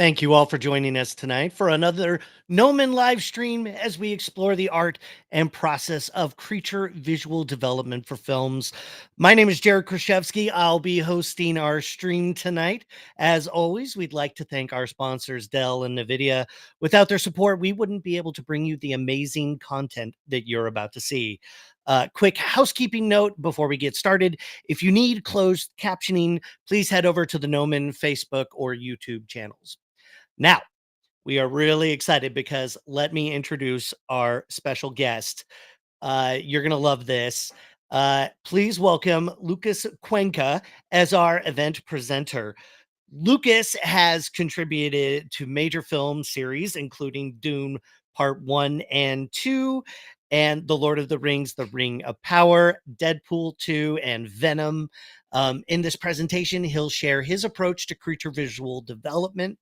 Thank you all for joining us tonight for another Nomen live stream as we explore the art and process of creature visual development for films. My name is Jared Kraszewski. I'll be hosting our stream tonight. As always, we'd like to thank our sponsors, Dell and NVIDIA. Without their support, we wouldn't be able to bring you the amazing content that you're about to see. Quick housekeeping note before we get started. If you need closed captioning, please head over to the Nomen Facebook or YouTube channels. Now, we are really excited because let me introduce our special guest. You're going to love this. Please welcome Lucas Cuenca as our event presenter. Lucas has contributed to major film series, including Dune Part 1 and 2, and The Lord of the Rings, The Ring of Power, Deadpool 2, and Venom. In this presentation, he'll share his approach to creature visual development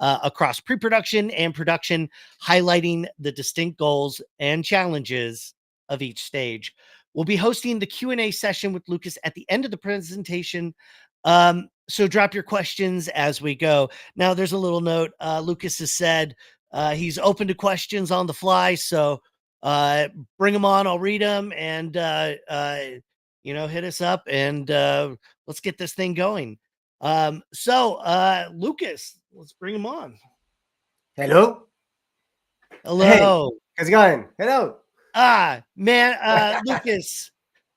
across pre-production and production, highlighting the distinct goals and challenges of each stage. We'll be hosting the Q&A session with Lucas at the end of the presentation. So drop your questions as we go. Now, there's a little note. Lucas has said he's open to questions on the fly. So bring them on. I'll read them and, hit us up and let's get this thing going. Lucas, let's bring him on. Hello. Hello. Hey, how's it going? Hello. Man, Lucas,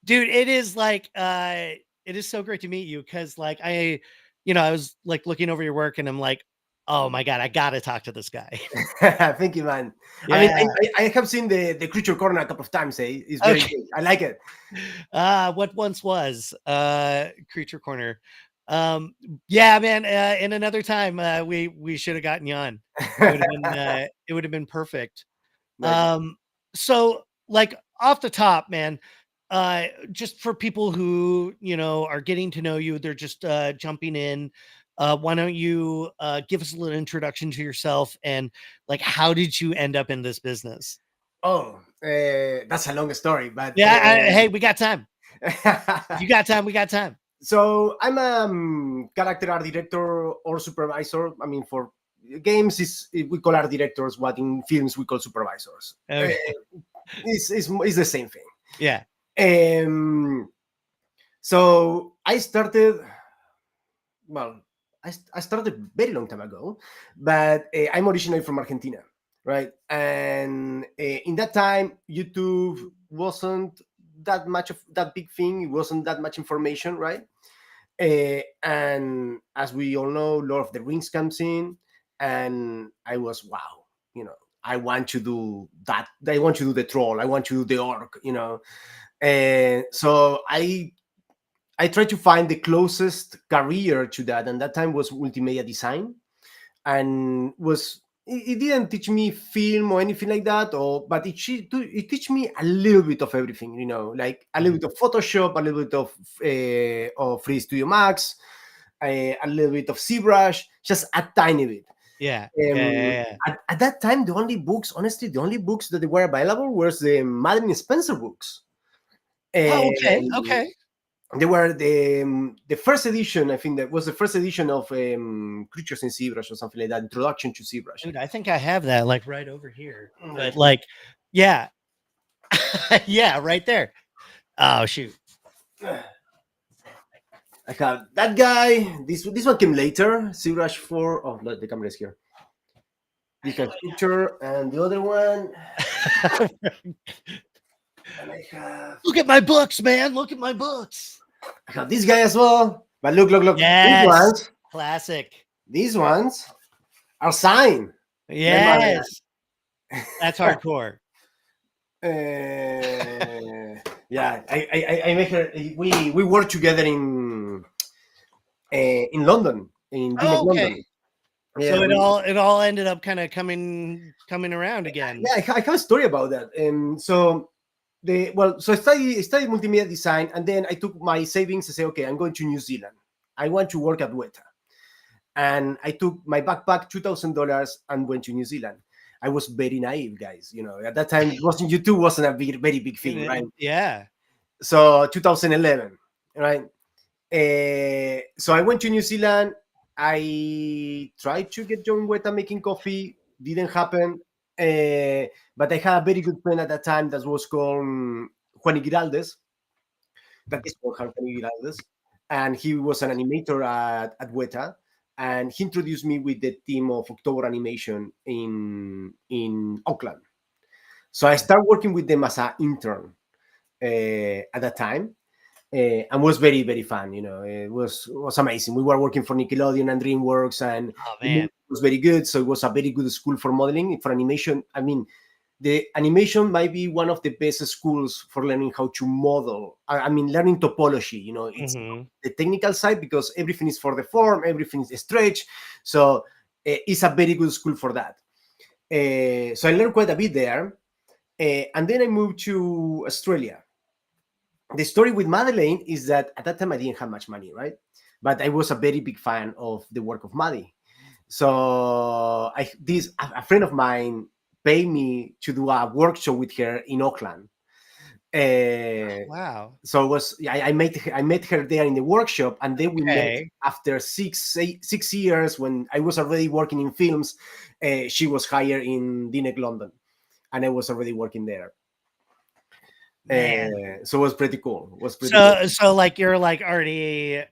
dude, it is like, it is so great to meet you because like I was like looking over your work and I'm like, oh my God, I got to talk to this guy. Thank you, man. Yeah. I mean, I have seen the Creature Corner a couple of times. It's very good. I like it. What once was Creature Corner. Yeah, man, in another time, we should have gotten you on. It would have been perfect. Nice. So like off the top, man, just for people who, are getting to know you, they're just jumping in. Why don't you give us a little introduction to yourself and like, how did you end up in this business? Oh, that's a long story, but yeah, hey, we got time. You got time. We got time. So I'm a character art director or supervisor. I mean, for games, we call art directors. What in films we call supervisors. Okay. It's the same thing. Yeah. So I started. Well, I started very long time ago, but I'm originally from Argentina, right? And in that time, YouTube wasn't that much of that big thing. It wasn't that much information, right? And as we all know, Lord of the Rings comes in, and I was, wow, I want to do that. I want to do the troll. I want to do the orc, And so I tried to find the closest career to that, and that time was multimedia design, and it didn't teach me film or anything like that, but it teach me a little bit of everything, like a little bit of Photoshop, a little bit of 3D Studio Max, a little bit of ZBrush, just a tiny bit. Yeah. At that time, the only books that were available was the Madeline Spencer books. Okay. They were the first edition. I think that was the first edition of Creatures in ZBrush or something like that. Introduction to ZBrush. Dude, I think I have that like right over here. But like, yeah, yeah, right there. Oh shoot! I have that guy. This one came later. ZBrush 4. Oh, the camera is here. This has picture, and the other one. And I have. Look at my books, man! Look at my books. I have this guy as well. But look. Yes. These ones. Classic. These ones are signed. Yes. That's hardcore. Yeah, I make her. We work together in London. In London. Yeah, so it all ended up kind of coming around again. Yeah, I have a story about that. So I studied multimedia design, and then I took my savings and say, okay, I'm going to New Zealand. I want to work at Weta, and I took my backpack, $2,000, and went to New Zealand. I was very naive, guys. At that time, YouTube wasn't a very big thing, right? Yeah. So 2011, right? So I went to New Zealand. I tried to get John Weta making coffee, didn't happen. But I had a very good friend at that time that was called Juan Giraldes, that is called Juan Giraldes, and he was an animator at Weta, and he introduced me with the team of October Animation in Auckland. So I started working with them as an intern at that time, and was very very fun. It was amazing. We were working for Nickelodeon and DreamWorks, and Oh the movie man. was very good. So it was a very good school for modeling, for animation. I mean, the animation might be one of the best schools for learning how to model. I mean, learning topology. It's Hmm. the technical side because everything is for the form, everything is stretch. So it's a very good school for that. So I learned quite a bit there, and then I moved to Australia. The story with Madeleine is that at that time I didn't have much money, right? But I was a very big fan of the work of Maddie. So a friend of mine paid me to do a workshop with her in Auckland. Uh, Wow. so it was I met her there in the workshop, and then we met Okay. after 6 years when I was already working in films. She was hired in Dinec London, and I was already working there. Man. So it was pretty cool. It was pretty cool. So like you're like already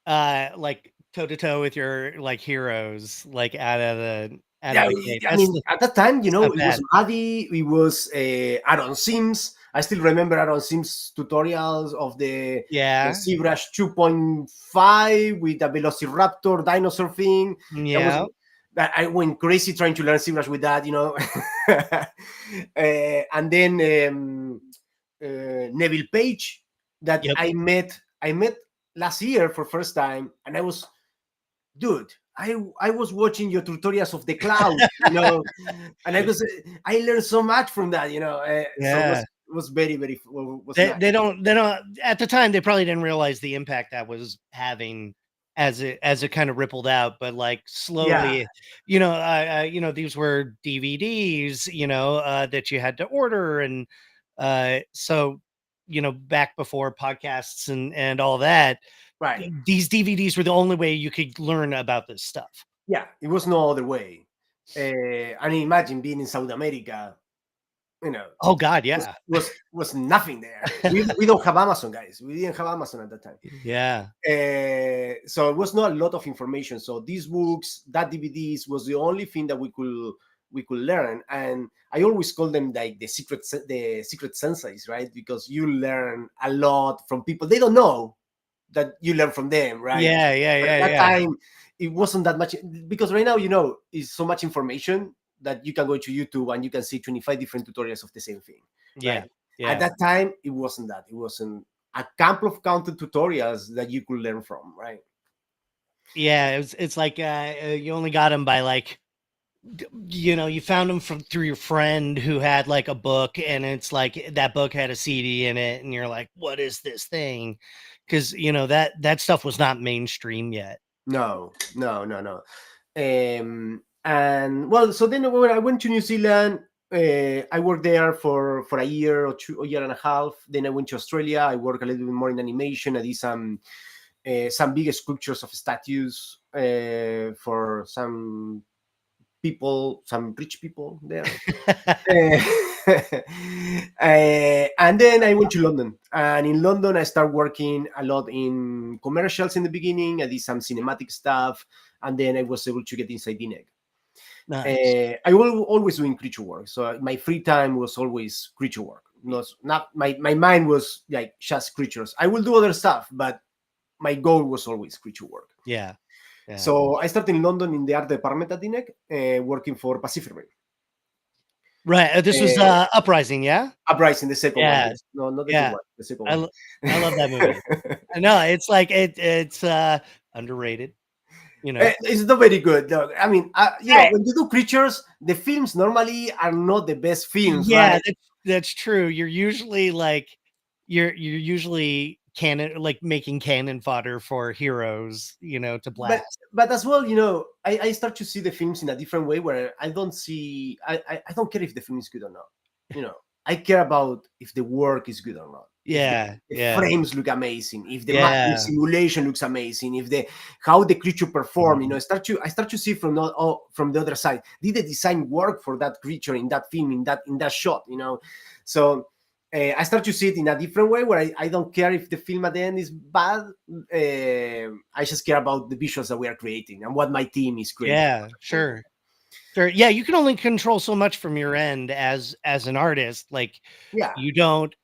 like toe to toe with your like heroes like out Yeah, of the gate. I mean, at that time, That's not it was bad. Maddie, it was Aaron Sims. I still remember Aaron Sims tutorials of the Yeah. ZBrush 2.5 with the Velociraptor dinosaur thing. That was Yeah. that I went crazy trying to learn ZBrush with that. And then Neville Page that Yep. I met last year for first time, and I was, dude, I was watching your tutorials of the cloud, and I learned so much from that. So it Yeah. was very very was They nice. they don't at the time they probably didn't realize the impact that was having as it kind of rippled out, but like Yeah, slowly, these were DVDs, that you had to order, and so back before podcasts and all that, right. these DVDs were the only way you could learn about this stuff. Yeah, it was no other way. I mean, imagine being in South America. You know, Oh God, was yeah. was nothing there. We don't have Amazon, guys. We didn't have Amazon at that time. Yeah. So it was not a lot of information. So these books, that DVDs was the only thing that we could learn. And I always call them like the secret senseis, right? Because you learn a lot from people they don't know that you learn from them, right? Yeah, yeah, But at yeah, that yeah. time, it wasn't that much because right now, is so much information that you can go to YouTube and you can see 25 different tutorials of the same thing, Yeah. right? At Yeah. that time, it wasn't that. It wasn't a couple of counted tutorials that you could learn from, right? Yeah, it's like you only got them by like you found them from through your friend who had like a book, and it's like that book had a CD in it, and you're like, what is this thing? Because that stuff was not mainstream yet. No, no, no, no. And well, so then when I went to New Zealand, I worked there for a year or two, a year and a half. Then I went to Australia. I worked a little bit more in animation. I did some big sculptures of statues for some people, some rich people there. Uh, and then I went to London, and in London I started working a lot in commercials in the beginning. I did some cinematic stuff, and then I was able to get inside DNEG. Nice. I was always doing creature work, so my free time was always creature work. Not my mind was like just creatures. I will do other stuff, but my goal was always creature work. Yeah. Yeah. So I started in London in the art department at DNEG, working for Pacific Rim. Right. This was Uh, Uprising. Yeah. Uprising, the second one, Yeah. yes. No, not the good Yeah. one, the second I one. lo- I love that movie. I know it's like it's underrated. You know. It's not very good. Look, I mean, Hey, when you do creatures, the films normally are not the best films, yeah, right? that's true. You're usually like you're usually cannon like making cannon fodder for heroes, to But blast. but as well, I start to see the films in a different way where I don't see I don't care if the film is good or not. I care about if the work is good or not. if Yeah, the yeah, frames look amazing, if the yeah. simulation looks amazing, if the how the creature perform, Mhm. I start to see from from the other side, did the design work for that creature in that film, in that shot, So I start to see it in a different way, where I don't care if the film at the end is bad. I just care about the visuals that we are creating and what my team is creating. Yeah, sure. Sure. Yeah, you can only control so much from your end as an artist. Like Yeah, you don't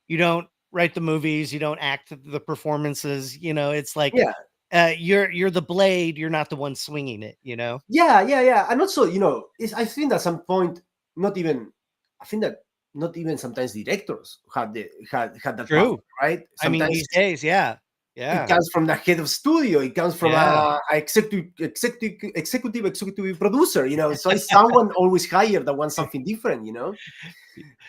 you don't write the movies, you don't act the performances, it's like yeah, you're the blade, you're not the one swinging it, yeah. And also, I think at some point, not even, I think that not even sometimes directors had that power, True. right? I mean, Sometimes these days, yeah. it Yeah. comes from the head of studio, it comes from Yeah. a executive producer, So it's someone always higher that wants something different.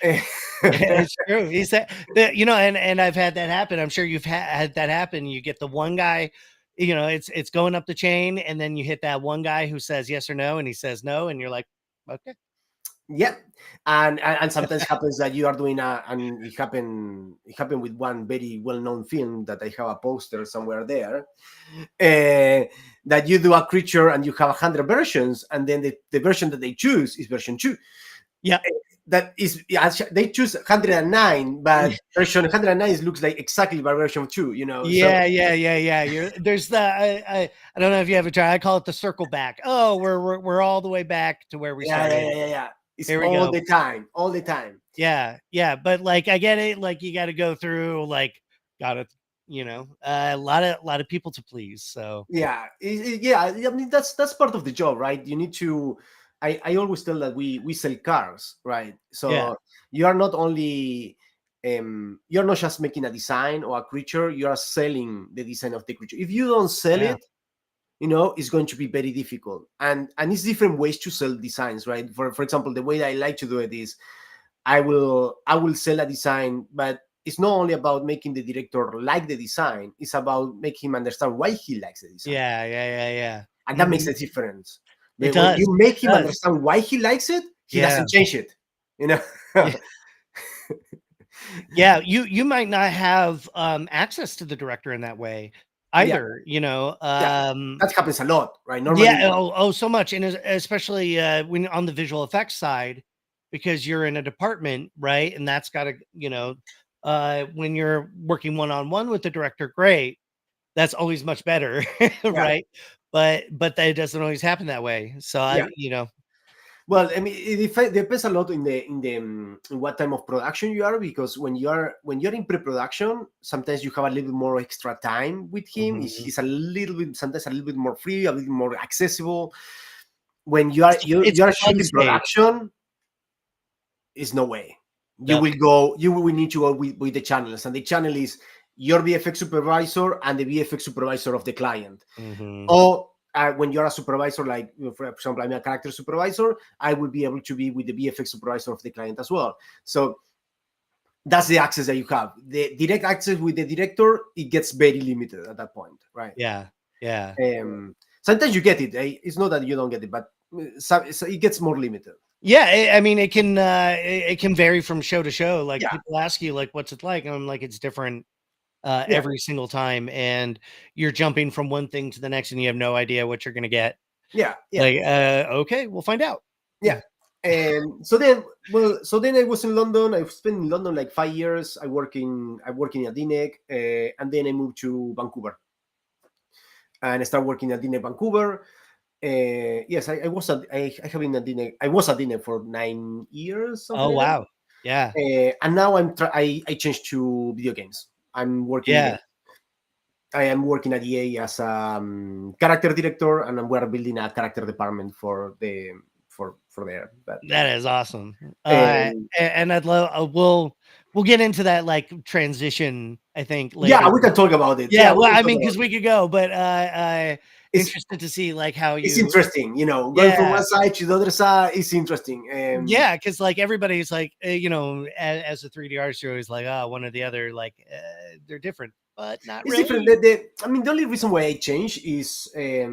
It's true. He said that, and I've had that happen. I'm sure you've had that happen. You get the one guy, it's going up the chain, and then you hit that one guy who says yes or no, and he says no, and you're like, okay. Yeah, and sometimes happens that you are doing and it happened with one very well known film that I have a poster somewhere there, that you do a creature and you have 100 versions, and then the version that they choose is version 2. Yeah. That is, yeah, they choose 109, but version 109 looks like exactly by version 2. So Yeah. There's the I don't know if you ever tried. I call it the circle back. Oh, we're all the way back to where we started. yeah. It's Here we all go. the time, all the time. Yeah. But like I get it. Like you got to go through. Like got to a lot of people to please. So Yeah, yeah. I mean, that's part of the job, right? You need to. I always tell that we sell cars, right? yeah, So you are not only you're not just making a design or a creature, you are selling the design of the creature. If you don't sell yeah, it, it's going to be very difficult. And it's different ways to sell designs, right? For example, the way I like to do it is I will sell a design, but it's not only about making the director like the design, it's about making him understand why he likes the design. yeah. And that makes Mhm. a difference. It But when does. you make It him does. understand why he likes it, he Yeah. doesn't change it. You know? Yeah. Yeah, you might not have access to the director in that way Yeah, either, yeah. That happens a lot, right? yeah, Normally, so much, and especially when on the visual effects side, because you're in a department, right? And that's got to, when you're working one on one with the director, great, that's always much better, yeah, right? But that doesn't always happen that way. So yeah. I. Well, I mean, it depends a lot in what time of production you are, because when you're in pre-production, sometimes you have a little bit more extra time with him. Mhm. He's a little bit, sometimes a little bit more free, a little more accessible. When you are you It's you are a fun shooting stage. production, is no way. Yep. You will need to go with the channels, and the channel is your VFX supervisor and the VFX supervisor of the client. Mhm. Or when you're a supervisor, like for example, I'm a character supervisor, I will be able to be with the VFX supervisor of the client as well. So that's the access that you have. The direct access with the director, it gets very limited at that point, right? Yeah. Yeah. Sometimes you get it. It's not that you don't get it, but so it gets more limited. Yeah, I mean, it can vary from show to show. Like Yeah, people ask you, like, "What's it like?" And I'm like, "It's different yeah, every single time," and you're jumping from one thing to the next, and you have no idea what you're gonna get. yeah. Like, okay, we'll find out. Yeah. And so then I was in London. I've spent in London like 5 years. I working at DNEG, and then I moved to Vancouver and I started working at DNEG Vancouver. Yes, I have been at DNEG. I was at DNEG for 9 years, something Oh like that. wow, yeah, And now I changed to video games. yeah, I am working at EA as a character director, and we're building a character department for there. But that is awesome. um, And I'd love we'll get into that like transition. I think yeah, later. we can talk about it. Yeah, Yeah, we well, can I talk mean, about because it. we could go, but It's interested to see like how it's you. interesting, going from Yeah, one side to the other side is interesting. yeah, because like everybody's like, as a 3D artist, you're always like, oh, one or the other, like they're different, but not It's different. really. I mean, the only reason why I change is I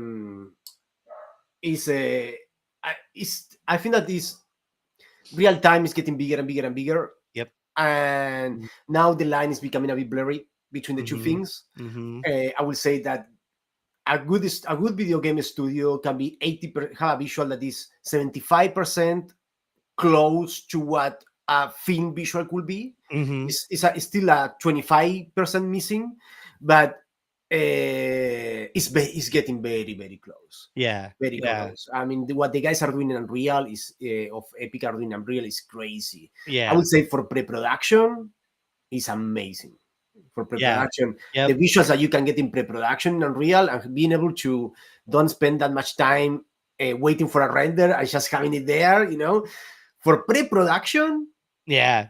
think that this real time is getting bigger and bigger and bigger. Yep. and Mm. now the line is becoming a bit blurry between the two Mhm. things. Mhm. I will say that a good video game studio can be have a visual that is 75% close to what a film visual could be. Mhm. It's still a 25% missing, but it's getting very, very close. Yeah. Very Yeah. close. I mean, what the guys are doing in Unreal is of Epic are doing in Unreal is crazy. I Yeah. would say for pre-production is amazing. For Yeah. pre-production, the Yep. visuals that you can get in pre-production in Unreal and being able to don't spend that much time waiting for a render and just having it there, for pre-production. Yeah.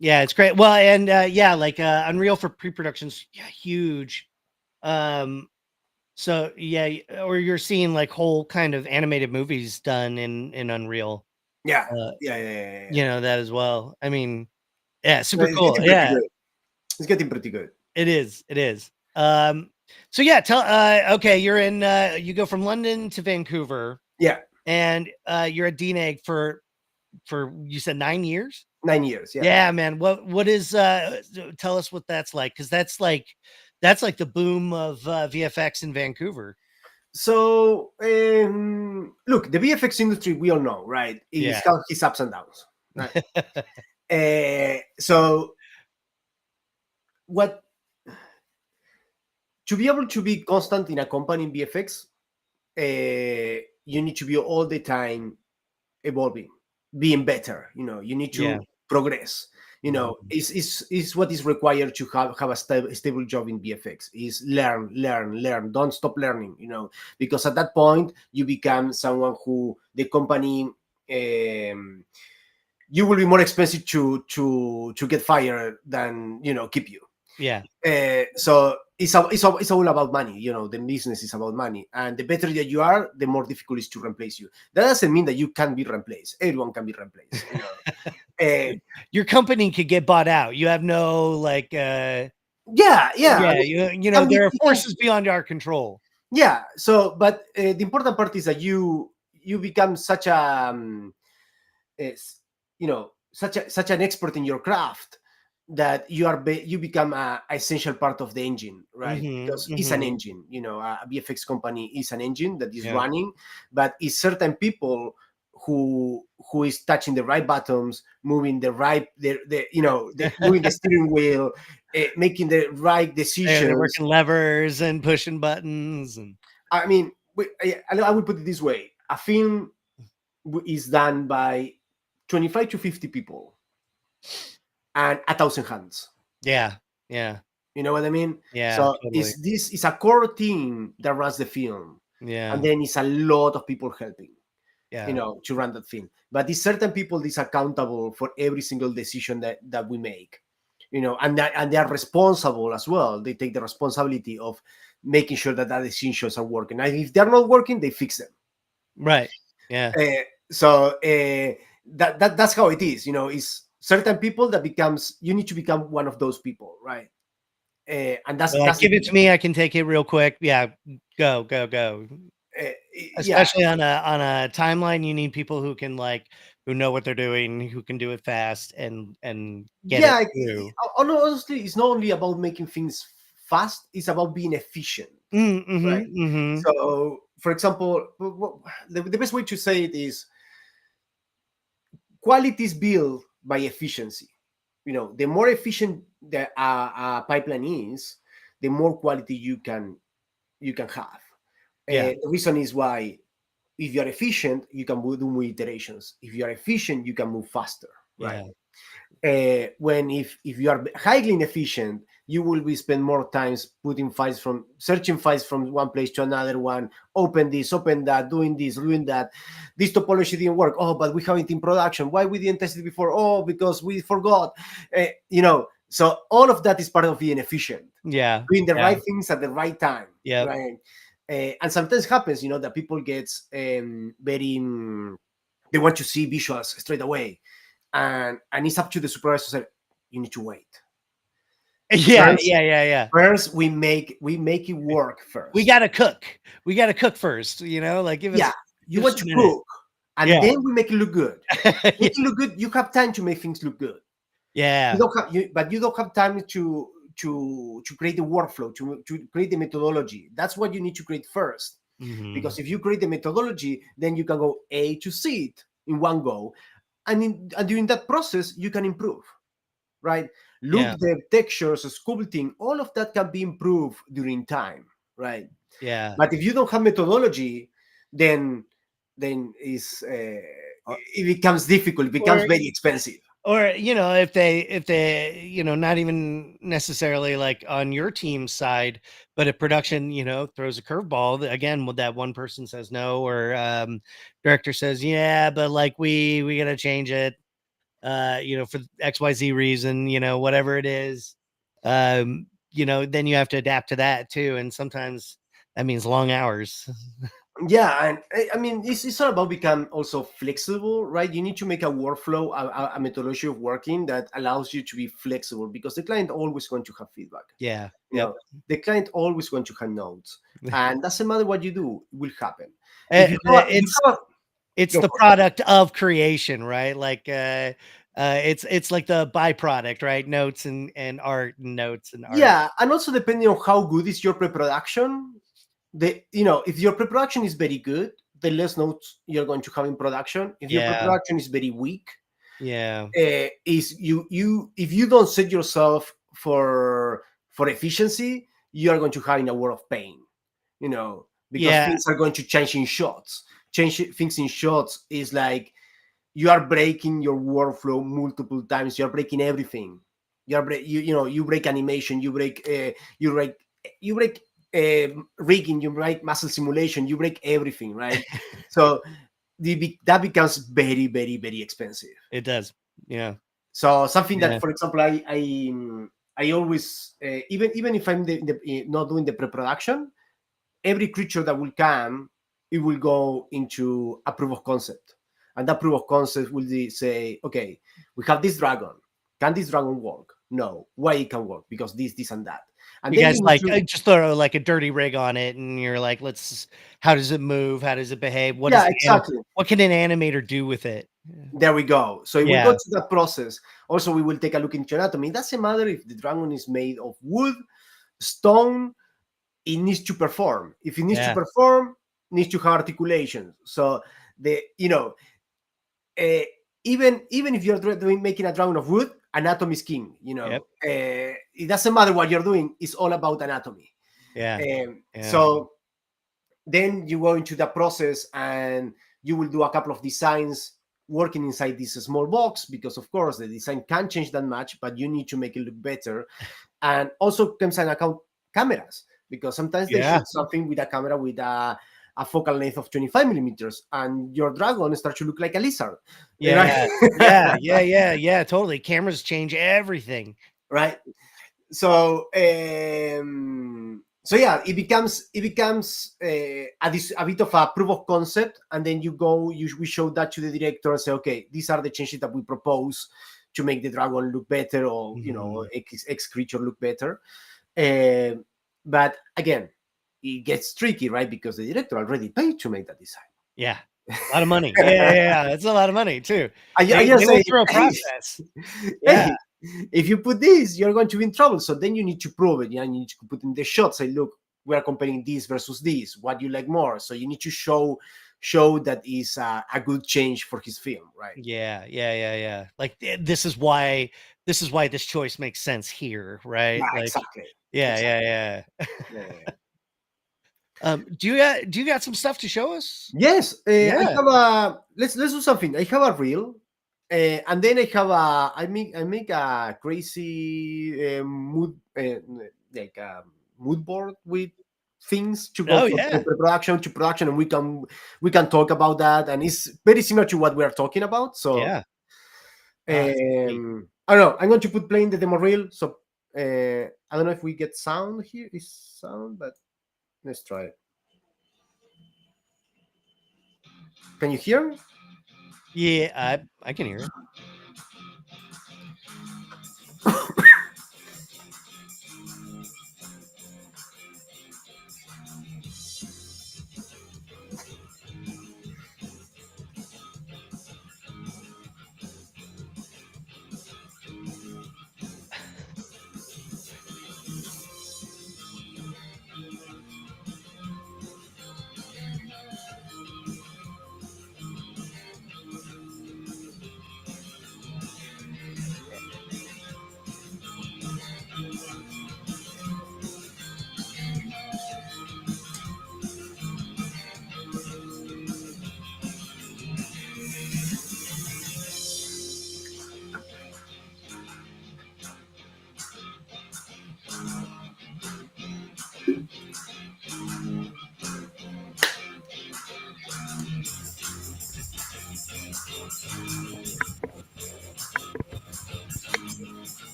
Yeah, it's great. Well, and yeah, like Unreal for pre-production's yeah, huge. Um so yeah, or you're seeing like whole kind of animated movies done in Unreal. Yeah, Uh yeah, yeah, yeah, yeah. you know that as well. I mean, yeah, No, super it's cool. getting pretty Yeah, good. It's getting pretty good. it is. It is. So yeah, tell okay, you're in you go from London to Vancouver Yeah, and you're at DNEG for you said 9 years? 9 years. Yeah. Yeah, man. What is tell us what that's like cuz that's like the boom of VFX in Vancouver. So look, the VFX industry we all know, right? Is Yeah. got its ups and downs, right? So what to be able to be constant in a company in VFX, you need to be all the time evolving, being better. You need Yeah. to progress. Mhm. Is what is required to have a stable job in VFX. Is learn, learn, learn. Don't stop learning. Because at that point you become someone who the company. You will be more expensive to get fired than keep you. Yeah. So it's all about money. The business is about money, and the better that you are, the more difficult it is to replace you. That doesn't mean that you can be replaced. Everyone can be replaced. uh, Your company could get bought out. You have no like yeah, yeah. I yeah, mean, you know there are it can, forces beyond our control. yeah. So, but the important part is that you become such a is such an expert in your craft that you become a essential part of the engine, right? Mhm. Because it's an Mhm. engine. A VFX company is an engine that is Yeah. running, but it's certain people who is touching the right buttons, moving the right moving the steering wheel, making the right They're decisions. working levers and pushing buttons and I mean, I would put it this way: a film is done by 25 to 50 people and 1,000 hands. yeah. Yeah. You know what I mean? Yeah, So totally. it's a core team that runs the film, and Yeah. then it's a lot of people helping, Yeah. to run that film. But these certain people is accountable for every single decision that we make, and they are responsible as well. They take the responsibility of making sure that decisions are working. And if they're not working, they fix them. Right. Yeah. So that's how it is. Is certain people that becomes you need to become one of those people, right? And that's They're like, that's the "Give it key. to me, I can take it real quick." Yeah, go, go, go. Uh, yeah, Especially on a timeline, you need people who can, like who know what they're doing, who can do it fast and get it yeah. through. No, honestly, it's not only about making things fast; it's about being efficient, Mhm, right? mhm. So, for example, the best way to say it is quality is built by efficiency. The more efficient the pipeline is, the more quality you can have. Yeah, The reason is why if you are efficient, you can do more iterations. If you are efficient, you can move faster, right? yeah, When if you are highly inefficient, you will be spend more times putting files from searching files from one place to another one, open this, open that, doing this, doing that. This topology didn't work. Oh, but we have it in production. Why we didn't test it before? Oh, because we forgot. So all of that is part of being efficient, yeah, doing the yeah, right things at the right time, yep. right? And sometimes happens, that people get very they want to see visuals straight away, and it's up to the supervisor to say, you need to wait. Yeah, First, yeah, yeah, yeah. first we make it work We first. gotta cook. We gotta cook first, like, Yeah, you give us want a to minute. cook, and Yeah. then we make it look good. Make Yeah, it look good. You have time to make things look good. Yeah. But you don't have time to create the workflow, to create the methodology. That's what you need to create first. Hmm. Because if you create the methodology, then you can go A to Z in one go, and during that process you can improve, right? Yeah. Look, the textures, sculpting, all of that can be improved during time, right? Yeah. But if you don't have methodology, then is Or, it becomes difficult, it becomes or very expensive. if they not even necessarily like on your team's side, but if production throws a curveball again, with that one person says no, or director says yeah, but like we gotta change it, for XYZ reason, whatever it is, then you have to adapt to that too, and sometimes that means long hours. Yeah, and I mean, it's all about become also flexible, right? You need to make a workflow, a methodology of working that allows you to be flexible, because the client always going to have feedback. Yeah. You Yep. know, the client always going to have notes, and doesn't matter what you do, it will happen. Uh, If you it's have it's go the for it. product of creation, right? Like it's like the byproduct, right? Notes and art, and notes and art. Yeah, and also depending on how good is your pre-production, if your pre-production is very good, the less notes you're going to have in production. If your Yeah. pre-production is very weak, Yeah. is you if you don't set yourself for efficiency, you are going to have in a world of pain, because Yeah. things are going to change in shots. Change things in shots is like you are breaking your workflow multiple times. You're breaking everything. You break animation. You break you break rigging. You break muscle simulation. You break everything, right? So that becomes very, very, very expensive. It does. Yeah. So something that, Yeah. for example, I always, even if I'm not doing the pre-production, every creature that will come, it will go into a proof of concept, and that proof of concept will say, okay, we have this dragon. Can this dragon work? No. Why it can work? Because this, and that. And You then you guys need like to, just throw like a dirty rig on it, and you're like, how does it move? How does it behave? yeah, exactly. What can an animator do with it? There we go. So if we go Yeah. to that process, also we will take a look into anatomy. It doesn't matter if the dragon is made of wood, stone, it needs to perform. If it needs to Yeah. perform, it needs to have articulation. So the uh, even if you're doing making a dragon of wood, anatomy is king. Yep. It doesn't matter what you're doing; it's all about anatomy. Yeah. Yeah. So then you go into the process, and you will do a couple of designs working inside this small box, because of course the design can't change that much, but you need to make it look better. And also comes an account cameras, because sometimes they Yeah. shoot something with a camera with a focal length of 25 millimeters, and your dragon starts to look like a lizard, right? Yeah. Yeah. Yeah. Yeah. Yeah. Totally. Cameras change everything. Right. So yeah, it becomes a bit of a proof of concept, and then we show that to the director and say, okay, these are the changes that we propose to make the dragon look better, or Mhm. X creature look better. Um, but again, it gets tricky, right? Because the director already paid to make that design. Yeah. A lot of money. Yeah. Yeah. Yeah. It's a lot of money too. I They just say, went through a hey, process. Yeah. hey, if you put this, you're going to be in trouble. So then you need to prove it. You need to put in the shots. Say, look, we are comparing this versus this. What do you like more? So you need to show that is a good change for his film, right? Yeah, yeah, yeah, yeah. Like this is why this choice makes sense here, right? Yeah, Like, exactly, yeah, exactly. yeah, yeah. Yeah, yeah, yeah. Do you got some stuff to show us? Yes, I Yeah. have a. Let's do something. I have a reel, and then I make a crazy mood, like a mood board with things to go Oh from yeah. production to production, and we can talk about that, and it's very similar to what we are talking about. So Yeah. Sweet. I don't know. I'm going to put playing the demo reel. So I don't know if we get sound here. Is sound, but let's try it. Can you hear? Yeah, I can hear it.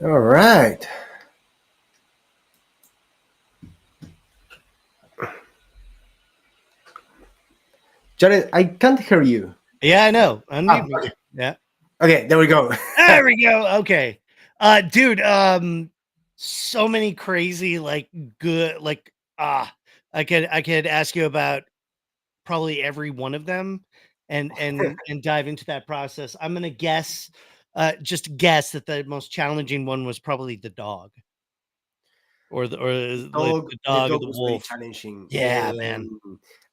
All right. Jared, I can't hear you. Yeah, I know. Ah, Unmute me. okay. Yeah. Okay, there we go. There we go. Okay. Dude, so many crazy, like, good, like, I could ask you about probably every one of them and dive into that process. I'm gonna guess, just guess that the most challenging one was probably the dog or Dog, the the dog or dog the was very wolf. challenging. Yeah, man.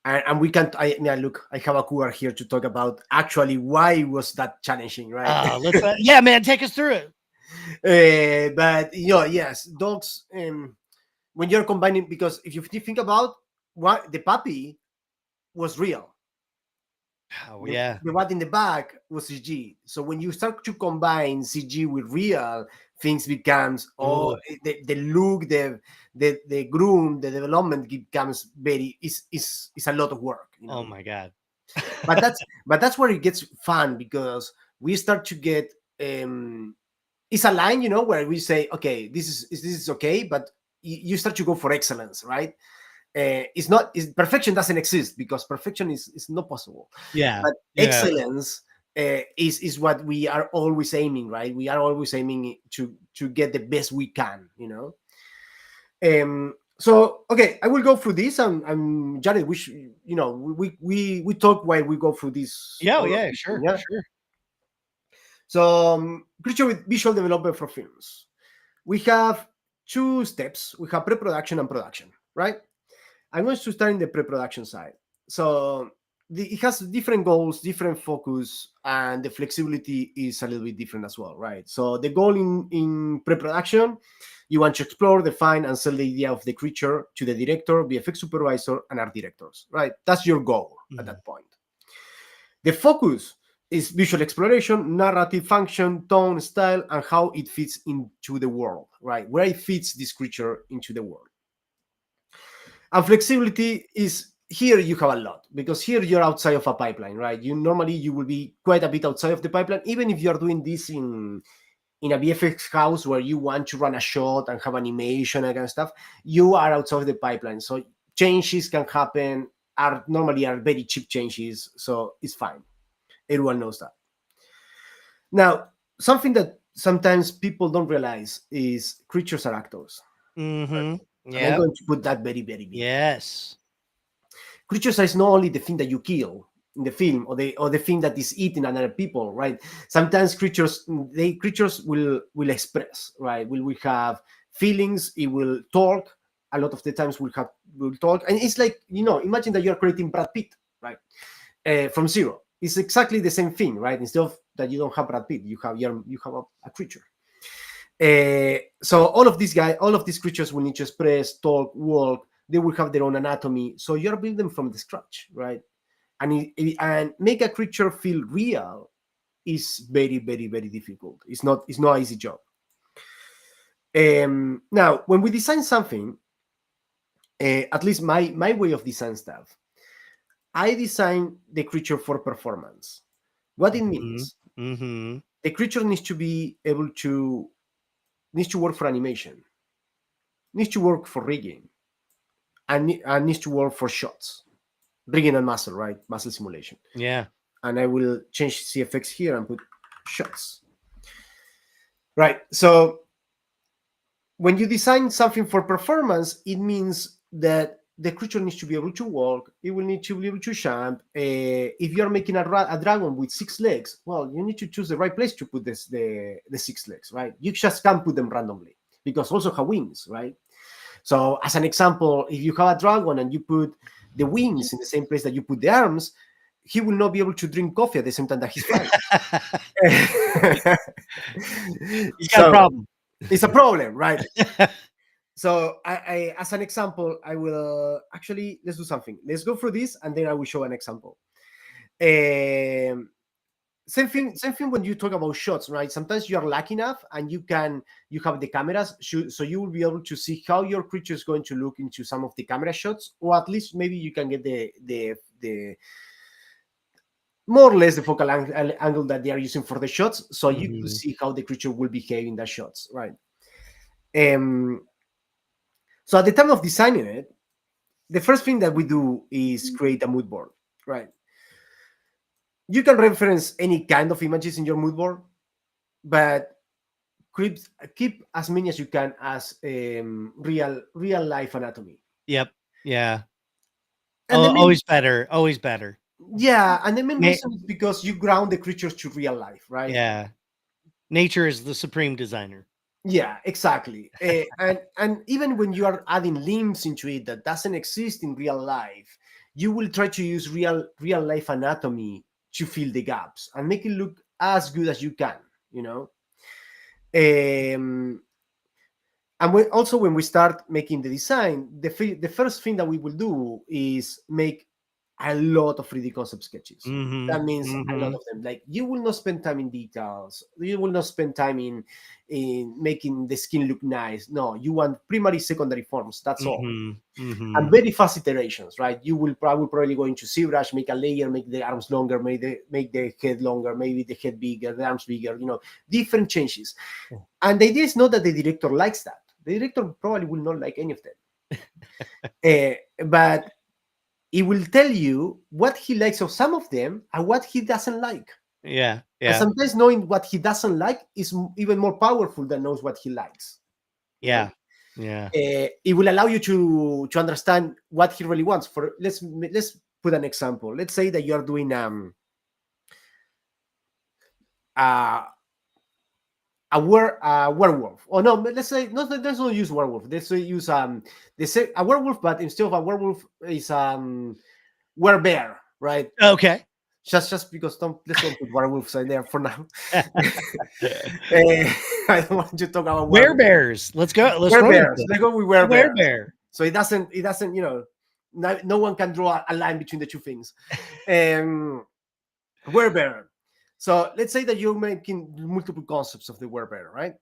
And we can't. Yeah, look, I have a QR here to talk about actually why was that challenging, right? Let's yeah, man, take us through it. But yes, dogs. When you're combining, because if you think about what the puppy was real, Oh yeah. the one in the back was CG. So when you start to combine CG with real, things becomes Ooh, the look, the groom, the development becomes very is a lot of work, oh my god. But that's where it gets fun because we start to get it's a line, where we say, okay, this is okay, but you start to go for excellence, right? Perfection doesn't exist because perfection is not possible, Yeah, but yeah. excellence is what we are always aiming, right? We are always aiming to get the best we can, so okay, I will go through this, and Jared, we talk while we go through this, Yeah, oh, all of yeah, this thing, sure, yeah. sure. So creature with visual development for films, we have two steps. We have pre-production and production, right? I'm going to start in the pre-production side. So it has different goals, different focus, and the flexibility is a little bit different as well, right? So the goal in pre-production, you want to explore, define, and sell the idea of the creature to the director, VFX supervisor, and art directors, right? That's your goal at Mhm. that point. The focus is visual exploration, narrative function, tone, style, and how it fits into the world, right? Where it fits this creature into the world. And flexibility is here you have a lot because here you're outside of a pipeline, right? You will be quite a bit outside of the pipeline, even if you're doing this in a VFX house where you want to run a shot and have animation and kind of stuff. You are outside of the pipeline, so changes can happen. Are normally are very cheap changes, so it's fine. Everyone knows that. Now, something that sometimes people don't realize is creatures are actors, Mhm. and I'm Yep. going to put that very, very big. Yes. Creatures is not only the thing that you kill in the film or the thing that is eating another people, right? Sometimes creatures will express, right? Will have feelings, it will talk. A lot of the times will talk, and it's like, imagine that you're creating Brad Pitt, right? From zero. It's exactly the same thing, right? Instead of that, you don't have Brad Pitt, you have a creature. So all of these creatures will need to express, talk, walk. They will have their own anatomy. So you're building from the scratch, right? And make a creature feel real is very, very, very difficult. It's not an easy job. Now, when we design something, at least my way of design stuff, I design the creature for performance. What it Mhm. means, Mhm. the creature needs to work for animation, needs to work for rigging, and needs to work for shots, rigging and muscle, right? Muscle simulation. Yeah. And I will change CFX here and put shots. Right. So when you design something for performance, it means that the creature needs to be able to walk. It will need to be able to jump. If you're making a dragon with 6 legs, well, you need to choose the right place to put the 6 legs, right? You just can't put them randomly because also have wings, right? So, as an example, if you have a dragon and you put the wings in the same place that you put the arms, he will not be able to drink coffee at the same time that he's flying. He's got a So, problem. it's a problem, right? So, as an example, I will actually let's do something. Let's go through this, and then I will show an example. Um, same thing when you talk about shots, right? Sometimes you are lucky enough and you have the cameras, so you will be able to see how your creature is going to look into some of the camera shots, or at least maybe you can get more or less the focal angle that they are using for the shots, so you could Mhm. see how the creature will behave in the shots, right? Um, so at the time of designing it, the first thing that we do is create a mood board, right? You can reference any kind of images in your mood board, but keep, keep as many as you can as real life anatomy. Yep. Yeah. And the main Always better, always better. Yeah, and the main Na reason is because you ground the creatures to real life, right? yeah. Nature is the supreme designer. Yeah, exactly. And even when you are adding limbs into it that doesn't exist in real life, you will try to use real life anatomy to fill the gaps and make it look as good as you can, you know. Um, and also when we start making the design, the first thing that we will do is make a lot of 3D concept sketches. That Mhm. means a lot Mhm. of them. Like you will not spend time in details. You will not spend time in making the skin look nice. No, you want primary, secondary forms. That's all. Mhm. And Mhm. very fast iterations, right? You will probably go into ZBrush, make a layer, make the arms longer, make the head longer, maybe the head bigger, the arms bigger. Different changes. And the idea is not that the director likes that. The director probably will not like any of them. But he will tell you what he likes of some of them and what he doesn't like. Yeah. And Yeah. sometimes knowing what he doesn't like is even more powerful than knows what he likes. You know, Yeah. Yeah. it will allow you to understand what he really wants. For let's put an example. Let's say that you are doing uh, a werewolf. Oh no, let's say let's not use werewolf. Let's say use they say a werewolf, but instead of a werewolf is werebear, right? Okay. Just because let's don't put werewolves in there for now. I don't want to talk about werewolves. Werebears. Let's go. Let's run with Werebears. it. Let's go with A werebears. werebear. So it doesn't no one can draw a line between the two things. Um, werebear. So let's say that you're making multiple concepts of the werebear, right?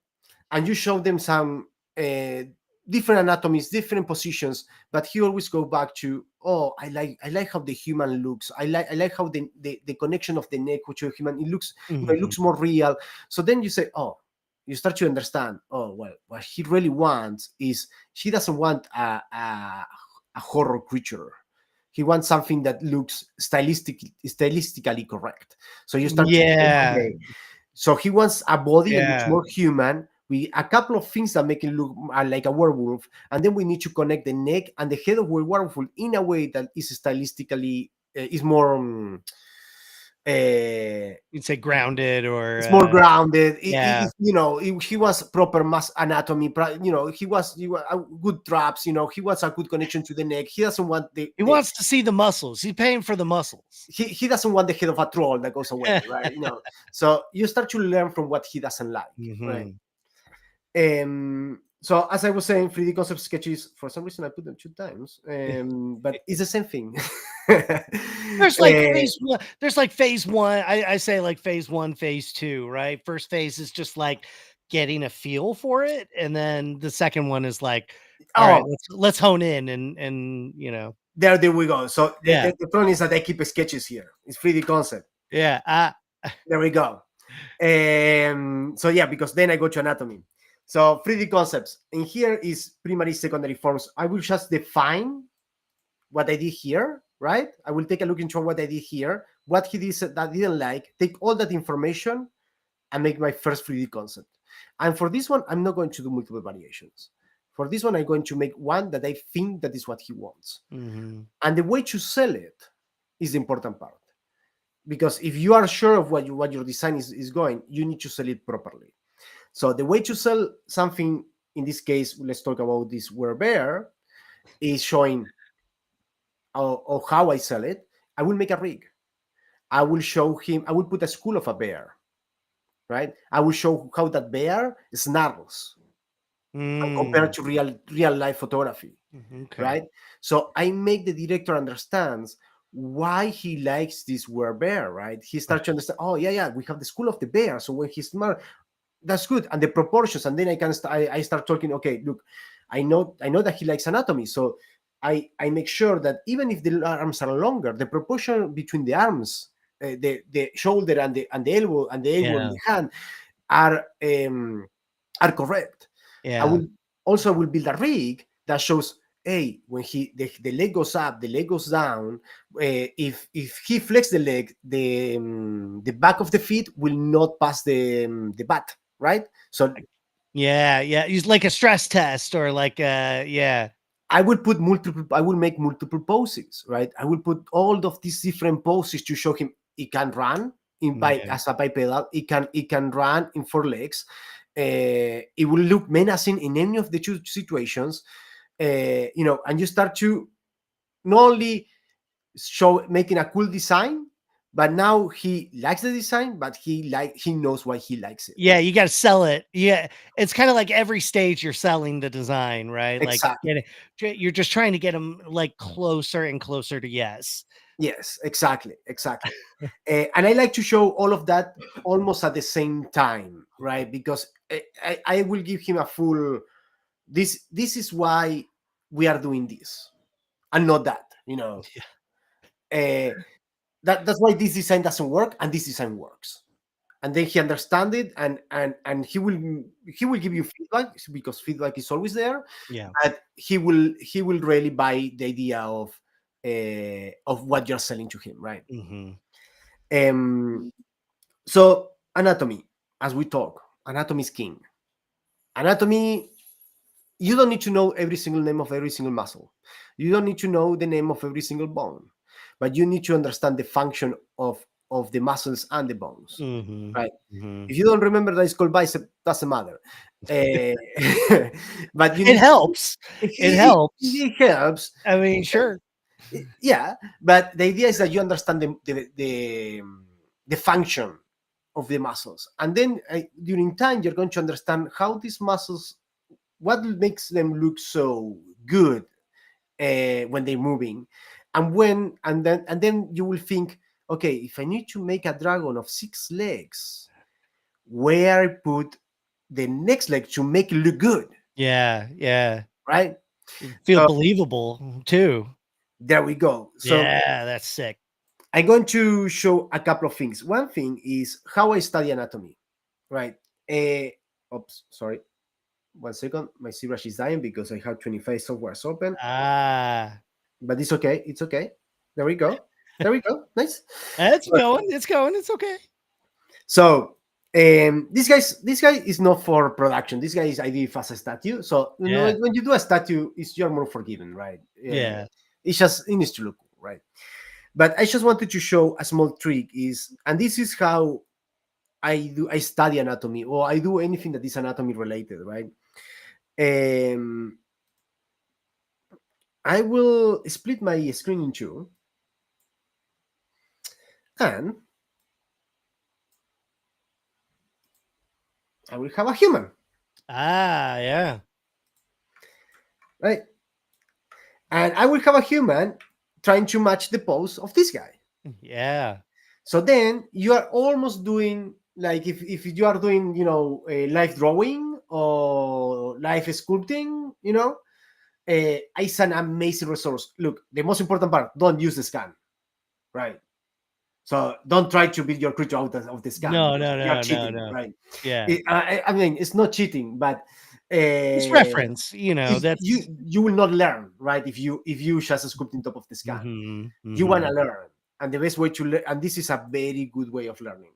And you show them some different anatomies, different positions, but he always go back to, oh, I like how the human looks. I like how the connection of the neck with your human, it Mhm. looks more real. So then you say, oh, you start to understand, oh well, what he really wants is he doesn't want a horror creature. He wants something that looks stylistically correct. So you start to say, Yeah. okay, so he wants a body that looks Yeah. more human, with a couple of things that make it look like a werewolf, and then we need to connect the neck and the head of a werewolf in a way that is stylistically is more uh, You'd say grounded or it's more grounded. yeah. He was proper mass anatomy. He was good traps. He wants a good connection to the neck. He doesn't want He wants to see the muscles. He's paying for the muscles. he doesn't want the head of a troll that goes away, right? So you start to learn from what he doesn't like, right? Mhm. So as I was saying, 3D concept sketches, for some reason I put them two times, but it's the same thing. There's like uh, phase one. There's like phase one. I say like phase one, phase two, right? First phase is just like getting a feel for it. And then the second one is like, all right, oh, let's hone in and there we go. So the, yeah. the, the problem is that I keep sketches here. It's 3D concept. Yeah. There we go. So yeah, because then I go to anatomy. So 3D concepts. And here is primary, secondary forms. I will just define what I did here, right? I will take a look into what I did here, what he did that I didn't like, take all that information and make my first 3D concept. And for this one, I'm not going to do multiple variations. For this one, I'm going to make one that I think that is what he wants. Mhm. And the way to sell it is the important part. Because if you are sure of what your design is going, you need to sell it properly. So the way to sell something, in this case, let's talk about this were bear, is showing how I sell it. I will make a rig. I will show him, I will put a skull of a bear, right? I will show how that bear snarls and compared Mm. to real life photography, Okay. right? So I make the director understands why he likes this were bear, right? He starts to understand, oh yeah, we have the skull of the bear. So when he's smart, that's good. And the proportions, and then I start talking, okay, look, I know that he likes anatomy. So I make sure that even if the arms are longer, the proportion between the arms the shoulder and the elbow and Yeah. the hand are um, are correct. I Yeah. will also will build a rig that shows, hey, when the leg goes up, the leg goes down. If he flex the leg, the back of the feet will not pass the butt, right? So Yeah. Yeah. Use like a stress test or like yeah. I will make multiple poses, right? I will put all of these different poses to show him he can run in bike Yeah. as a bipedal. He can run in four legs. It will look menacing in any of the two situations. And you start to not only show making a cool design, but now he likes the design, but he knows why he likes it. Yeah, you got to sell it. Yeah, it's kind of like every stage you're selling the design, right? Like Exactly. you're just trying to get them like closer and closer to yes. Yes, exactly. And I like to show all of that almost at the same time, right? Because I will give him a full. This is why we are doing this, and not that. Uh, that's why this design doesn't work, and this design works. And then he understands it, and he will give you feedback because feedback is always there. Yeah. But he will really buy the idea of what you're selling to him, right? Hmm. Um, so anatomy, as we talk, anatomy is king. Anatomy, you don't need to know every single name of every single muscle. You don't need to know the name of every single bone, but you need to understand the function of the muscles and the bones, Hmm. right? Hmm. If you don't remember that it's called bicep, doesn't matter. But you It need to. helps. It, It it, helps. it helps. I mean, sure. Yeah, but the idea is that you understand the function of the muscles, and then during time you're going to understand how these muscles, what makes them look so good when they're moving, and then you will think, okay, if I need to make a dragon of 6 legs, where I put the next leg to make it look good, Yeah. Yeah. right? Feel So believable too. there we go. So Yeah, that's sick. I'm going to show a couple of things. One thing is how I study anatomy, right? Uh, Oops, sorry. 1 second. My ZBrush is dying because I have 25 softwares open, Ah, but it's okay. It's okay. There we go. There we go. Nice. it's So, going. It's going. It's okay. so, this guy is not for production. This guy is ID as a statue. So Yeah. when you do a statue, you're more forgiven, right? Yeah. It needs to look cool, right? But I just wanted to show a small trick is, and this is how I study anatomy, or I do anything that is anatomy related, right? Um, I will split my screen in two, and I will have a human, Ah, yeah. right? And I will have a human trying to match the pose of this guy. Yeah. So then you are almost doing like if you are doing a live drawing or live sculpting, it's an amazing resource. Look, the most important part: don't use the scan, right? So don't try to build your creature out of the scan No, because no, you are no, no, cheating, no. right? Yeah. I mean, it's not cheating, but It's uh, reference, you that's you will not learn, right? If you just sculpt on top of the scan, mhm. you want to Mhm. learn, and the best way to learn, and this is a very good way of learning,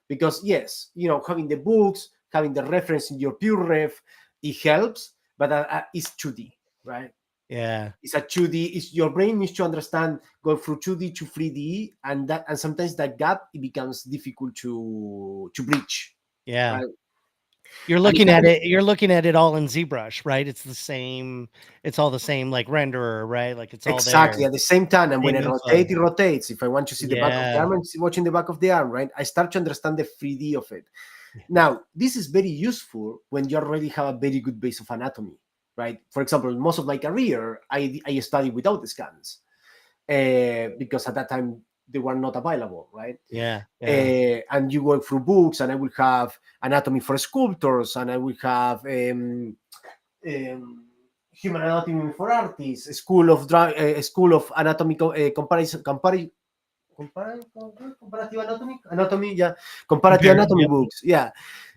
because yes, having the books, having the reference in your pure ref, it helps, but it's 2D, right? Yeah. It's a 2D. It's your brain needs to understand go through 2D to 3D, and sometimes that gap it becomes difficult to breach, Yeah. right? And You're looking at it all in ZBrush, right? It's all the same like renderer, right? Like it's all there. exactly at the same time, and when Same I info. rotate, it rotates. If I want to see the back of the Yeah. arm, I'm watching the back of the arm, right? I start to understand the 3D of it. Now, this is very useful when you already have a very good base of anatomy, right? For example, most of my career, I studied without the scans because at that time they were not available, right? Yeah. Yeah. And you go through books, and I will have anatomy for sculptors, and I will have um, human anatomy for artists, school of anatomical comparison, comparative anatomy, yeah, comparative Compare. anatomy Yep. books, yeah.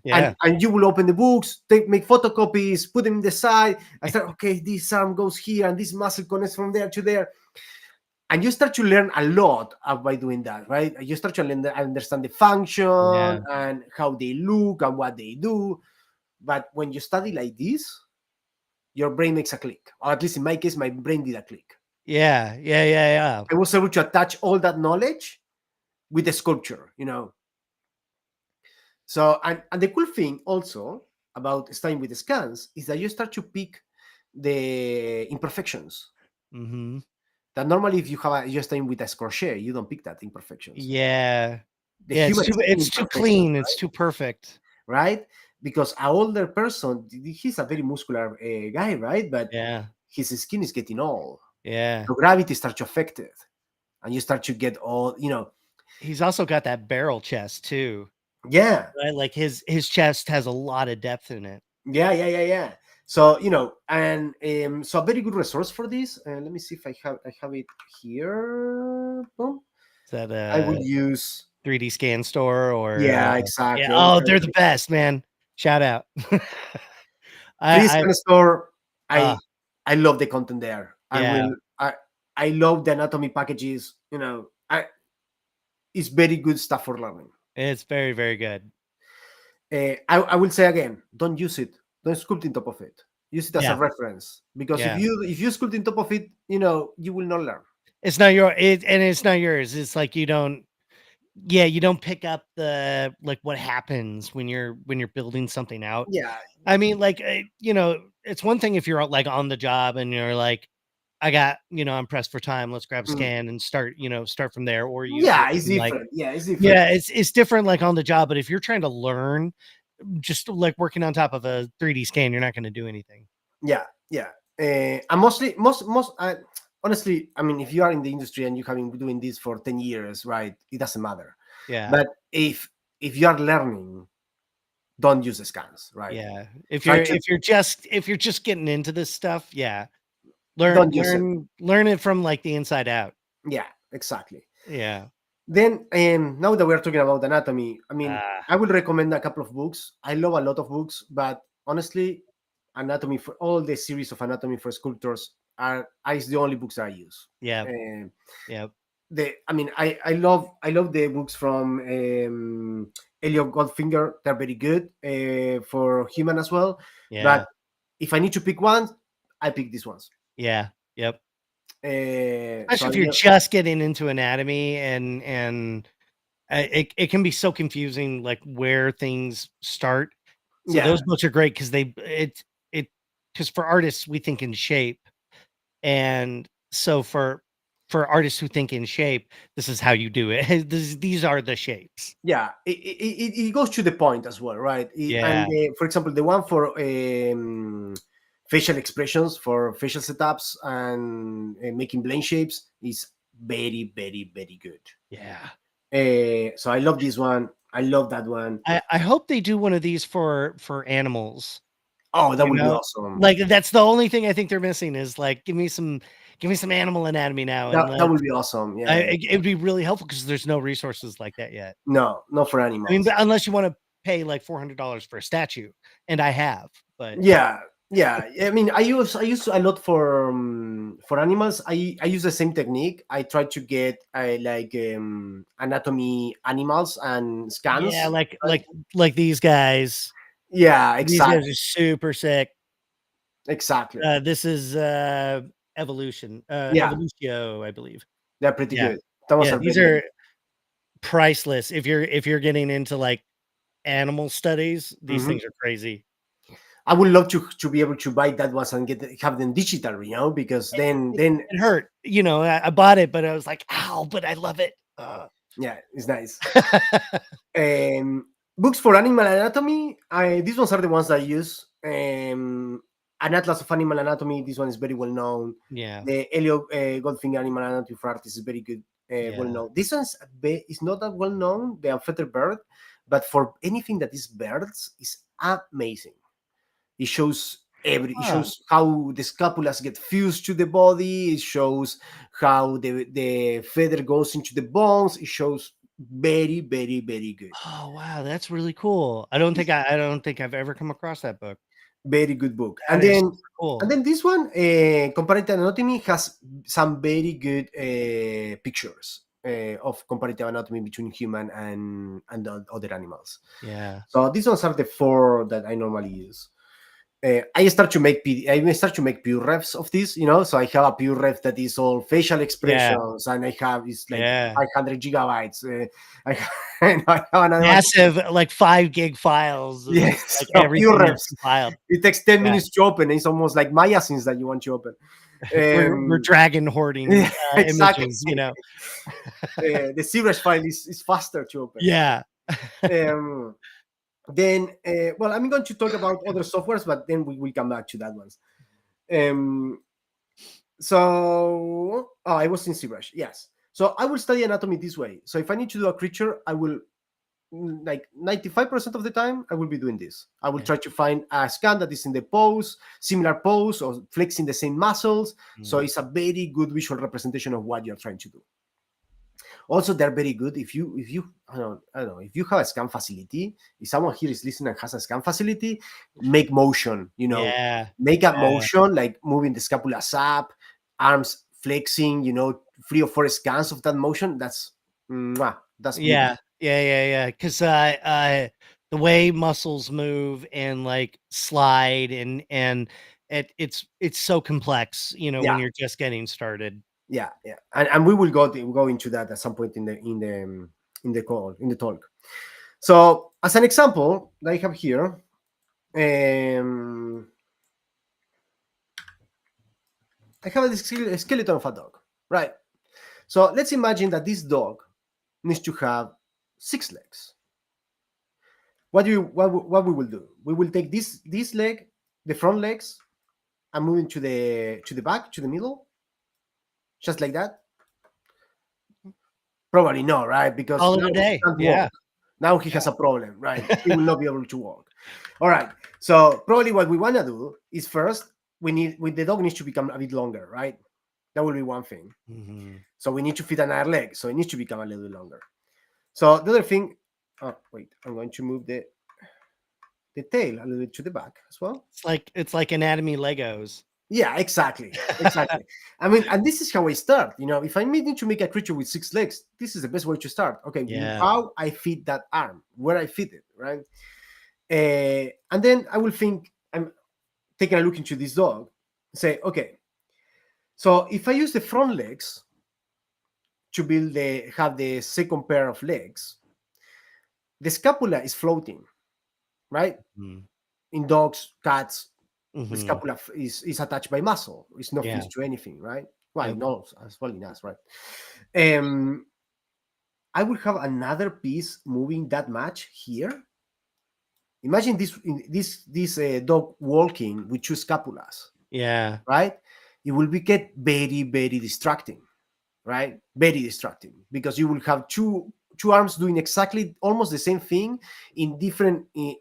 Yeah. And you will open the books, make photocopies, put them in the side, and start, okay, this arm goes here and this muscle connects from there to there. And you start to learn a lot by doing that, right? You start to understand the function Yeah. and how they look and what they do. But when you study like this, your brain makes a click. Or at least in my case, my brain did a click. Yeah. Yeah. Yeah. Yeah. I was able to attach all that knowledge with the sculpture, So, and the cool thing also about studying with the scans is that you start to pick the imperfections Mm-hmm. that normally if you're studying with a crochet, you don't pick that imperfections. Yeah. The Yeah. human skin It's too imperfections, clean. It's too perfect. right? Because an older person, he's a very muscular guy, right? But Yeah. his skin is getting old. Yeah. So gravity starts to affect it. And you start to get all, He's also got that barrel chest too. yeah, Right? Like his chest has a lot of depth in it. yeah. So, and so a very good resource for this. Let me see if I have it here. Boom. Is that I will a use, 3D scan store or yeah, yeah? exactly. I will Oh, try they're the to, best, man. Shout out. 3D I Scan Store. uh I love the content there. yeah, I love the anatomy packages. It's very good stuff for learning. it's very, very good. I will say again, don't use it. Don't sculpt in top of it. Use it as a Yeah, reference because if yeah. you sculpt in top of it, you will not learn. It's not your and it's not yours. It's like you don't yeah, you don't pick up the like what happens when you're building something out. Yeah, I mean, like it's one thing if you're like on the job and you're like, I got, I'm pressed for time. Let's grab a mm, scan and start, start from there. Or you do yeah, it it's from like, different. Yeah, it's different. yeah, it's different like on the job. But if you're trying to learn, just like working on top of a 3D scan, you're not going to do anything. Yeah. And mostly, most honestly, I mean, if you are in the industry and you have been doing this for 10 years, right? It doesn't matter. Yeah. But if you are learning, don't use the scans, right? Yeah. Try to If you're just getting into this stuff, yeah. don't use it. Learn it from like the inside out. Yeah, exactly. Yeah. Then, now that we're talking about anatomy, I mean, Ah, I will recommend a couple of books. I love a lot of books, but honestly, anatomy for all the series of anatomy for sculptors is the only books I use. yeah. Um, Yeah. I mean, I love the books from Elliot Goldfinger. They're very good for human as well. But Yeah. if I need to pick one, I pick these ones. Yeah. Yep. So Especially if you're just getting into anatomy and it can be so confusing like where things start. So yeah, those books are great because it because for artists we think in shape, and so for artists who think in shape, this is how you do it. These are the shapes. yeah, it goes to the point as well, right? Yeah. And for example, the one for facial expressions, for facial setups and making blend shapes is very, very, very good. Yeah. So I love this one. I love that one. I hope they do one of these for animals, Oh, that you would be know? awesome. Like, that's the only thing I think they're missing is, like, give me some animal anatomy now, and That would be awesome. Yeah, yeah. it would be really helpful because there's no resources like that yet. No, not for I mean, animals. but unless you wanna pay, like, $400 for a statue, and I have, but Yeah, yeah. I mean, I use a lot for animals. I use the same technique. I try to get like anatomy animals and yeah, scans. Right? like these guys. Yeah, These guys exactly, are super sick. exactly. This is, Yeah, Evolutio, I believe. they're pretty Yeah. good. That ones Yeah, are these very good. are priceless. If you're getting into, like, animal studies, these Mhm. things are crazy. I would love to be able to buy that ones and have them digital, because then It hurt, I bought it, but I was like, "Ow," but I love it. Ugh. yeah, it's nice. Books for animal anatomy. These ones are the ones that I use. An Atlas of Animal Anatomy. This one is very well known. Yeah, The Elliot Goldfinger Animal Anatomy for Artists is very good, well yeah, known. This one's is not that well known. The Unfettered Bird, but for anything that is birds, is amazing. It shows It shows how the scapulas get fused to the body. It shows how the feather goes into the bones. It shows very, very, very good. Oh, wow, that's really cool. I don't think I've ever come across that book. Very good book. That is super And cool. then this one, comparative anatomy, has some very good pictures of comparative anatomy between human and the other animals. Yeah. So these ones are the four that I normally use. I start to make pure refs of this, So I have a pure ref that is all facial Yeah. expressions, and I have it's like Yeah. 500 gigabytes. I, I have another one. Massive, like 5 gig files of just Yes, like so pure everything you've refs. compiled. It takes 10 Yeah. minutes to open. It's almost like Maya scenes that you want to open. We're dragon hoarding Yeah, exactly. images, you know. The ZBrush file is faster to open. Yeah. Um, then, well, I'm going to talk about other softwares, but then we will come back to that ones. I was in ZBrush, yes. So I will study anatomy this way. So if I need to do a creature, I will, like 95% of the time, I will be doing this. I will Yeah. try to find a scan that is in the pose, similar pose, or flexing the same muscles. So it's a very good visual representation of what you're trying to do. Also, they're very good if you I don't know, if you have a scan facility. If someone here is listening and has a scan facility, make motion. Yeah. Make a Yeah. motion like moving the scapulas up, arms flexing. 3 or 4 scans of that motion. That's beauty. Yeah. Yeah. Because the way muscles move and like slide and it's so complex, when Yeah, you're just getting started. yeah, and we will go into that at some point in the talk. So, as an example that I have here, I have a skeleton of a dog, right? So let's imagine that this dog needs to have 6 legs. What we will do? We will take this leg, the front legs, and move into the back, to the middle, just like that. Probably no, right? Because All in now a he day. can't Yeah. walk. Now he has a problem, right? He will not be able to walk. All right. So probably what we want to do is first the dog needs to become a bit longer, right? That will be one thing. Mhm. So we need to fit another leg. So it needs to become a little bit longer. So the other thing, wait, I'm going to move the tail a little bit to the back as well. It's like anatomy Legos. Yeah, exactly. I mean, and this is how I start. If I need to make a creature with 6 legs, this is the best way to start. Okay, Yeah. how I fit that arm, where I fit it, right? And then I will think, I'm taking a look into this dog, say, okay, so if I use the front legs to have the second pair of legs, the scapula is floating, right? Mhm. In dogs, cats, the Mhm. scapula is attached by muscle. It's not Yeah. fused to anything, right? Well, Yep. no, as well in us, right? I will have another piece moving that much here. Imagine this dog walking with 2 scapulas, Yeah. right? It will get very, very distracting, right? Very distracting, because you will have two arms doing exactly almost the same thing in different in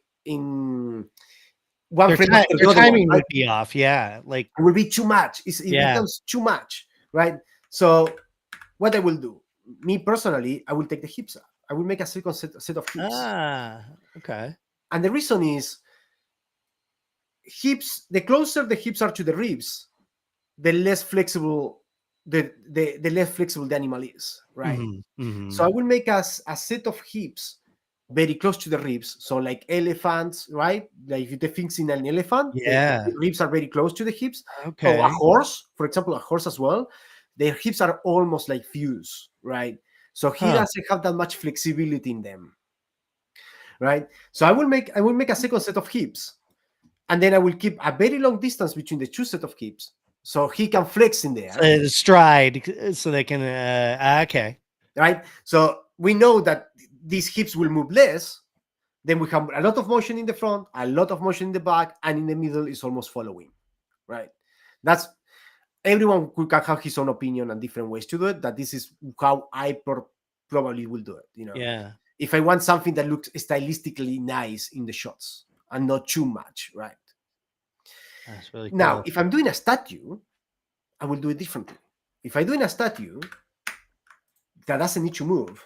one frame after Their the other one, timing right? would be off. Yeah. Like, It will be too much. It yeah. becomes too much, right? So what I will do, me personally, I will take the hips up. I will make a second set of hips, Okay. and the reason is hips. The closer the hips are to the ribs, the less flexible the less flexible the animal is, right? Mhm. So I Mhm. will make a set of hips very close to the ribs. So like elephants, right? Like if the things in an elephant, the Yeah. ribs are very close to the hips. Or a Okay. horse, for example, a horse as well, their hips are almost like fuse, right? So he Huh. doesn't have that much flexibility in them, right? So I will make a second set of hips, and then I will keep a very long distance between the 2 set of hips, so he can flex in So there, the stride, so they can. Okay. right? So we know that these hips will move less. Then we have a lot of motion in the front, a lot of motion in the back, and in the middle is almost following, right? That's everyone can have his own opinion and different ways to do it. That this is how I probably will do it. Yeah. If I want something that looks stylistically nice in the shots and not too much, right? That's really Now, cool. if I'm doing a statue, I will do it differently. If I'm doing a statue that doesn't need to move,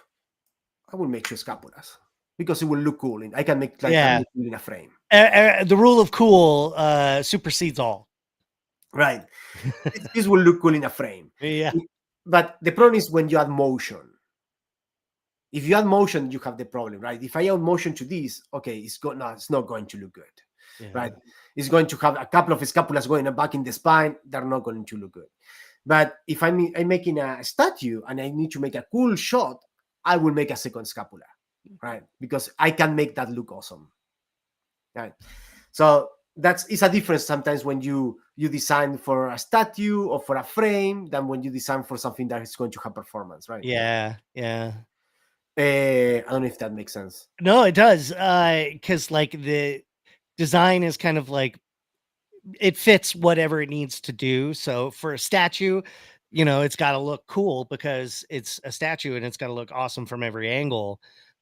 I will make two scapulas because it will look cool. And I can make like that Yeah. look cool in a frame, The rule of cool supersedes all. right? This will look cool in a frame. Yeah. But the problem is when you add motion. If you add motion, you have the problem, right? If I add motion to this, okay, no, it's not going to look good, Yeah. right? It's going to have a couple of scapulas going back in the spine. They're not going to look good. But if I'm making a statue and I need to make a cool shot, I will make a second scapula, right? Because I can make that look awesome, right? So it's a difference sometimes when you design for a statue or for a frame than when you design for something that is going to have performance, right? Yeah. Yeah. I don't know if that makes sense. No, it does. Because like the design is kind of like it fits whatever it needs to do. So for a statue, it's got to look cool because it's a statue and it's got to look awesome from every angle.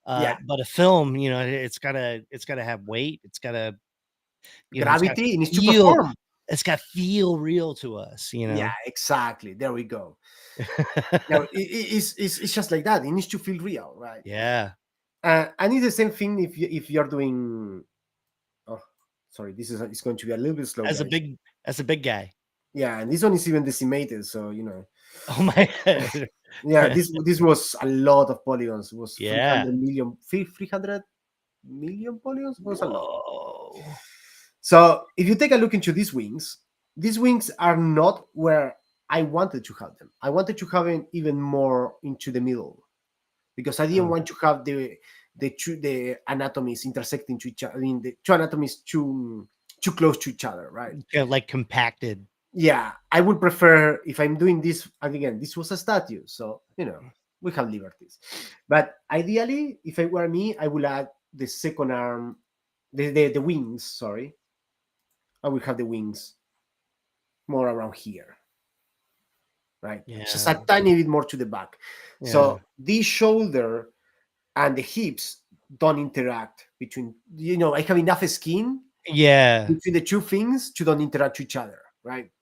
Yeah, But a film, it's gotta have weight. It's got to gravity needs to feel. perform. It's got to feel real to us. Yeah, exactly. There we go. Now it's just like that. It needs to feel real, right? Yeah. And it's the same thing if you're doing. Oh, sorry. This is it's going to be a little bit slow, As a guys. big, as a big guy. Yeah, and this one is even decimated, so you know. Oh my god. Yeah, this was a lot of polygons. It was Yeah. 300 million, 300 million polygons. It was a lot. Whoa. So if you take a look into these wings are not where I wanted to have them. I wanted to have them even more into the middle because I didn't Oh, want to have the anatomies intersecting to each other. I mean, the two anatomies too close to each other, right? yeah, like compacted. Yeah, I would prefer if I'm doing this. And again, this was a statue, so we have liberties. But ideally, if it were me, I would add the second arm, the wings. Sorry, I will have the wings more around here, right? Just Yeah. a tiny bit more to the back. Yeah. So this shoulder and the hips don't interact between. I have enough skin Yeah. between the two things to don't interact to each other, right?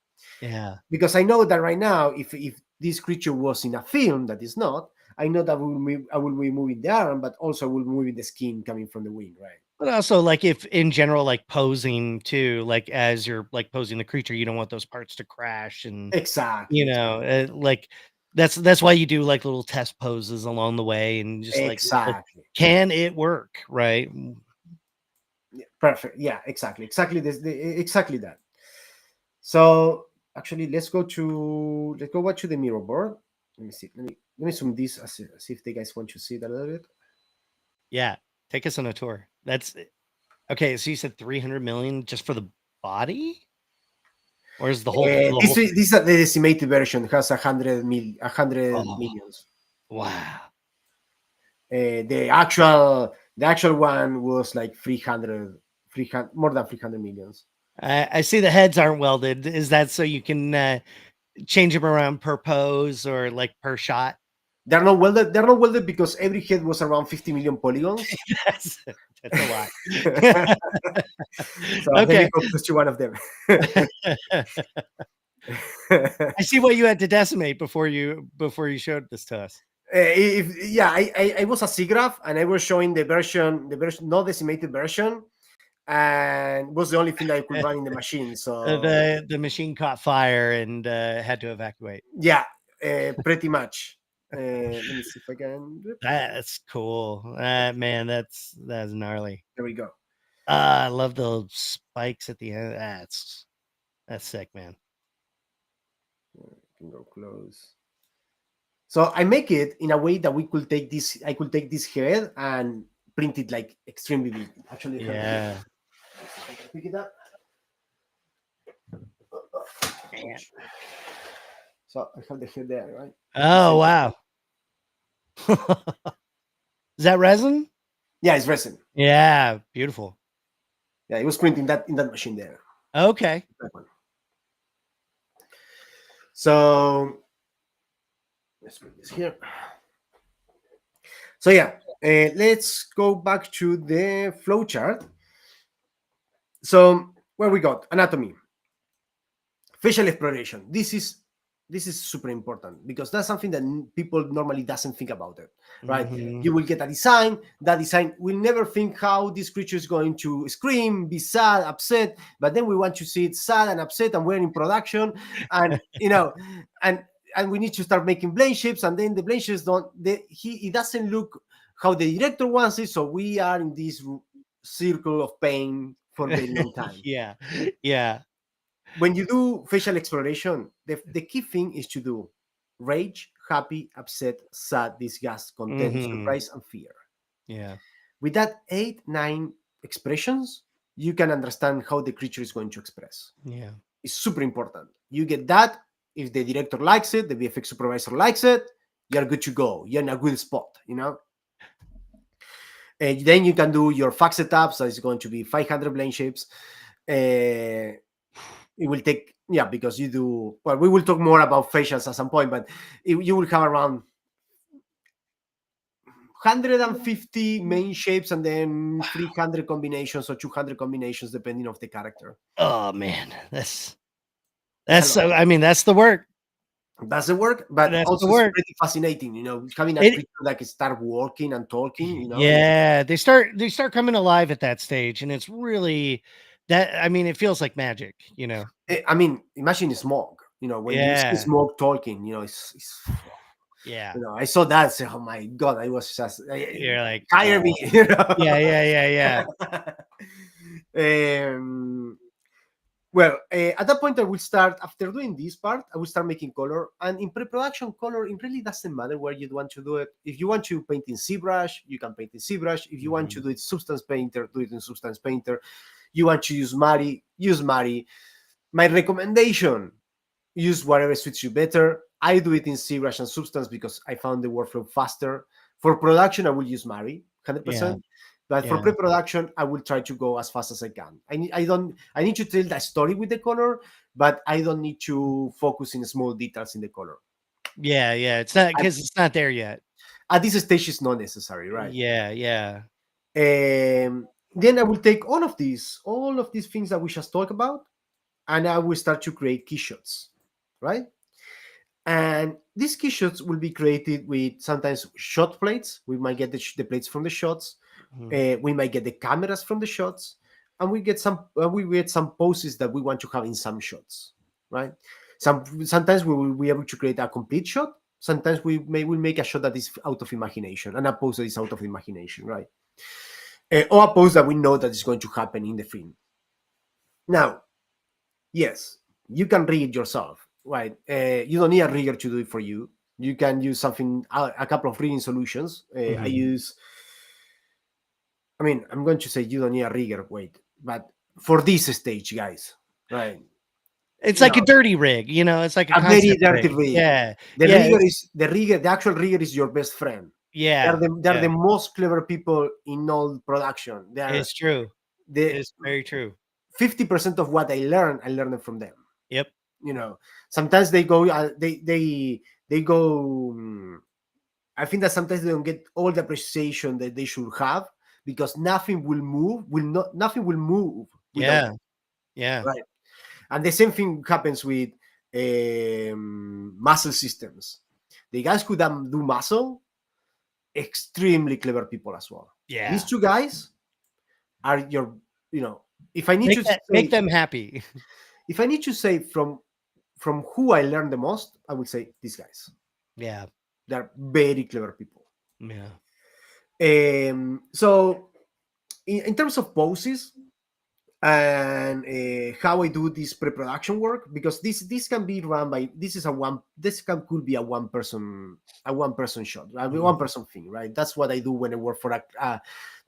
Yeah. Because I know that right now, if this creature was in a film that is not, I know that I will be moving the arm, but also I will be moving the skin coming from the wing, right? But also, like, if in general, like posing too, like as you're like posing the creature, you don't want those parts to crash, and Exactly, exactly, like that's why you do like little test poses along the way, and just like, exactly. can it work, right? Yeah, perfect. Yeah, exactly this, exactly that. So actually, let's go back to the mirror board. Let me see. Let me zoom this see if the guys want to see it a little bit. Yeah, take us on a tour. That's okay. So you said 300 million just for the body, or is the whole the This whole is thing? this is the decimated version. It has 100 Oh, millions. wow. The actual one was like 300 more than 300 millions. I see the heads aren't welded. Is that so you can change them around per pose or like per shot? They're not welded because every head was around 50 million polygons. that's, that's a lot. So let me Okay. go close to one of them. I see what you had to decimate before you showed this to us. Yeah, I was a SIGGRAPH and I was showing the version, not decimated version, and was the only thing that I could run in the machine. So The machine caught fire and had to evacuate. yeah, pretty much. Let me see if I can. That's cool. Man, that's gnarly. There we go. I love those spikes at the end. That's sick, man. Can go close. So I make it in a way that I could take this head and print it like extremely big. Actually, Yeah. pick it up. Man. So I have the head there, right? Oh wow. Is that resin? Yeah, it's resin. Yeah, beautiful. Yeah, it was printing that in that machine there. Okay. That one. So let's put this here. So yeah, let's go back to the flow chart. So where we got anatomy. Facial exploration. This is super important because that's something that people normally doesn't think about it, right? Mhm. You will get a design. That design will never think how this creature is going to scream, be sad, upset. But then we want to see it sad and upset, and we're in production, and and we need to start making blame shapes, and then the blame shapes don't. It doesn't look how the director wants it, so we are in this circle of pain for a very long time. Yeah. Yeah. When you do facial exploration, the key thing is to do rage, happy, upset, sad, disgust, content, Mhm. surprise, and fear. Yeah. With that 8, 9 expressions, you can understand how the creature is going to express. Yeah. It's super important. You get that. If the director likes it, the VFX supervisor likes it, you're good to go. You're in a good spot. And then you can do your fact setups. That is going to be 500 blend shapes. Uh, it will take, yeah, because you do, well, we will talk more about facials at some point, but you will have around 150 main shapes and then 300 combinations or 200 combinations depending of the character. Oh man, It's a lot. I mean, that's the work. That's the work, but That's the also it's work. pretty fascinating, having a It creature that can start walking and talking. Yeah, they start coming alive at that stage, and it's really that I mean, it feels like magic. I mean, imagine smog. When you see Yeah. smog talking, it's Yeah. I saw that and said, oh my god, I was just You're like, hire me. yeah, yeah, yeah, yeah. Well, at that point, I will start, after doing this part, I will start making color. And in pre-production color, it really doesn't matter where you want to do it. If you want to paint in ZBrush, you can paint in ZBrush. If you want to Mhm. do it Substance Painter, do it in Substance Painter. You want to use Mari, use Mari. My recommendation, use whatever suits you better. I do it in ZBrush and Substance because I found the workflow faster. For production, I will use Mari, Yeah, 100%. But for yeah, pre-production, I will try to go as fast as I can. I need to tell the story with the color, but I don't need to focus in small details in the color. yeah, yeah. It's not At, because it's not there yet. at this stage, it's not necessary, right? Yeah, yeah. Then I will take all of these things that we just talked about, and I will start to create key shots, right? And these key shots will be created with sometimes shot plates. We might get the plates from the shots. Mhm. We might get the cameras from the shots, and we get some poses that we want to have in some shots, right? Sometimes we will be able to create a complete shot. Sometimes will make a shot that is out of imagination and a pose that is out of imagination, right? Or a pose that we know that is going to happen in the film. Now, yes, you can rig it yourself, right? You don't need a rigger to do it for you. You can use a couple of rigging solutions. Mhm. I'm going to say you don't need a rigger, wait, but for this stage, guys, right? It's You like a know, dirty rig, it's like a a very concept dirty rig. rig. Yeah, yeah, The actual rigger is your best friend. They're yeah, the they're yeah. the most clever people in all production. They're It's true. the It's very true. 50% of what I learn it from them. Yep. You know, sometimes they go. I think that sometimes they don't get all the appreciation that they should have because nothing will move without Yeah, them, yeah, right? And the same thing happens with muscle systems. The guys who do muscle, extremely clever people as well. These yeah. two guys are you know, if I need Make to that make say, them happy. if I need to say from who I learned the most, I would say these guys. Yeah, They're very clever people. yeah. So in terms of poses and how I do this pre-production work, because this can be run by could be a one person shot, a one Mhm. person thing, right? That's what I do when I work for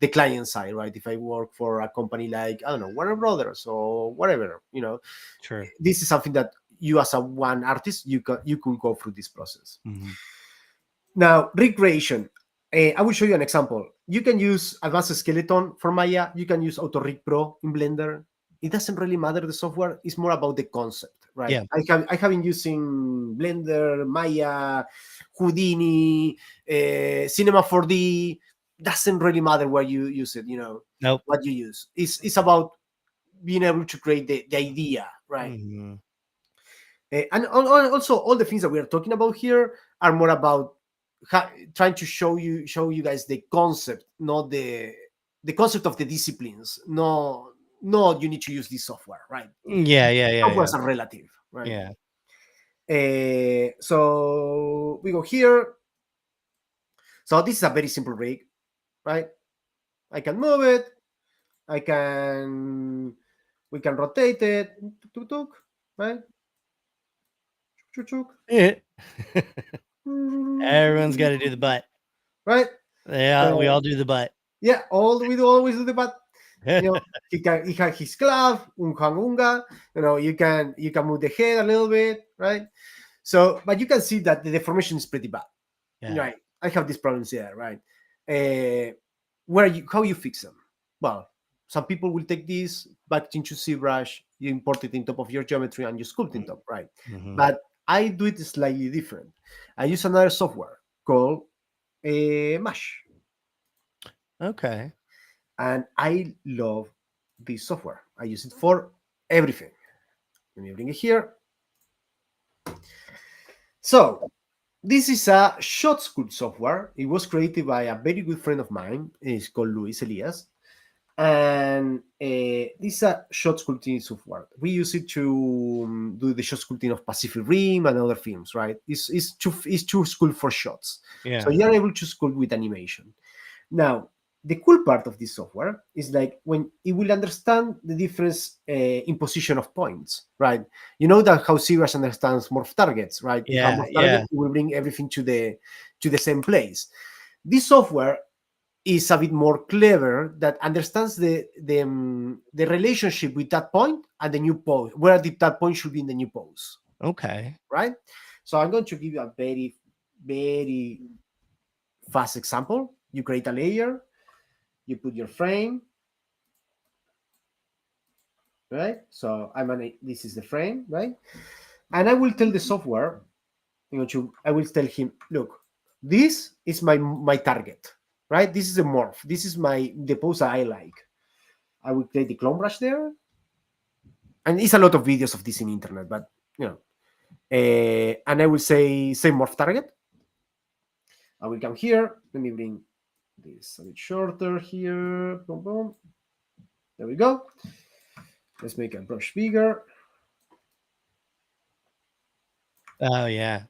the client side, right? If I work for a company like, I don't know, Warner Brothers or whatever, Sure. this is something that you as a one artist you could go through this process. Mhm. Now, recreation. I will show you an example. You can use Advanced Skeleton for Maya. You can use Auto Rig Pro in Blender. It doesn't really matter the software. It's more about the concept, right? Yeah. I have been using Blender, Maya, Houdini, Cinema 4D. Doesn't really matter where you use it. Nope. What you use. It's about being able to create the idea, right? Mhm. Also, all the things that we are talking about here are more about trying to show you guys the concept, not the concept of the disciplines. No, you need to use this software, right? Yeah, yeah, yeah, yeah. Softwares are relative, right? Yeah. So we go here. So this is a very simple rig, right? I can move it. I can we can rotate it, tuk, tuk, right? Chuk, chuk, Eh. Everyone's got to do the chuk. butt. Right? Yeah, we all do the butt. Yeah, all we do always do the but you know he had his glove, unga. You can move the head a little bit, right? So, but you can see that the deformation is pretty bad. Yeah. Right. I have these problems here, right? Where you how you fix them? Well, some people will take this back into ZBrush, you import it in top of your geometry and you sculpt in top, right? Mm-hmm. But I do it slightly different. I use another software called Mesh, Okay. and I love this software. I use it for everything. Let me bring it here. So this is a shot sculpt software. It was created by a very good friend of mine. It's called Luis Elias. And this is a shot sculpting software. We use it to do the shot sculpting of Pacific Rim and other films, right? It's too sculpt for shots. So Yeah. you're able to sculpt with animation. Now, the cool part of this software is like when it will understand the difference in position of points, right? You know that how ZBrush understands morph targets, right? You have Yeah. morph target, Yeah. it will bring everything to the same place. This software is a bit more clever that understands the relationship with that point and the new pose, where that point should be in the new pose, Okay. right? So I'm going to give you a very, very fast example. You create a layer, you put your frame, right? So this is the frame, right? And I will tell the software, I will tell him, look, this is my target, right? This is a morph. This is the pose I like. I will create the clone brush there, and it's a lot of videos of this in internet, but and I will say morph target. I will come here. Let me bring this a bit shorter here. Boom, boom. There we go. Let's make a brush bigger. Oh yeah.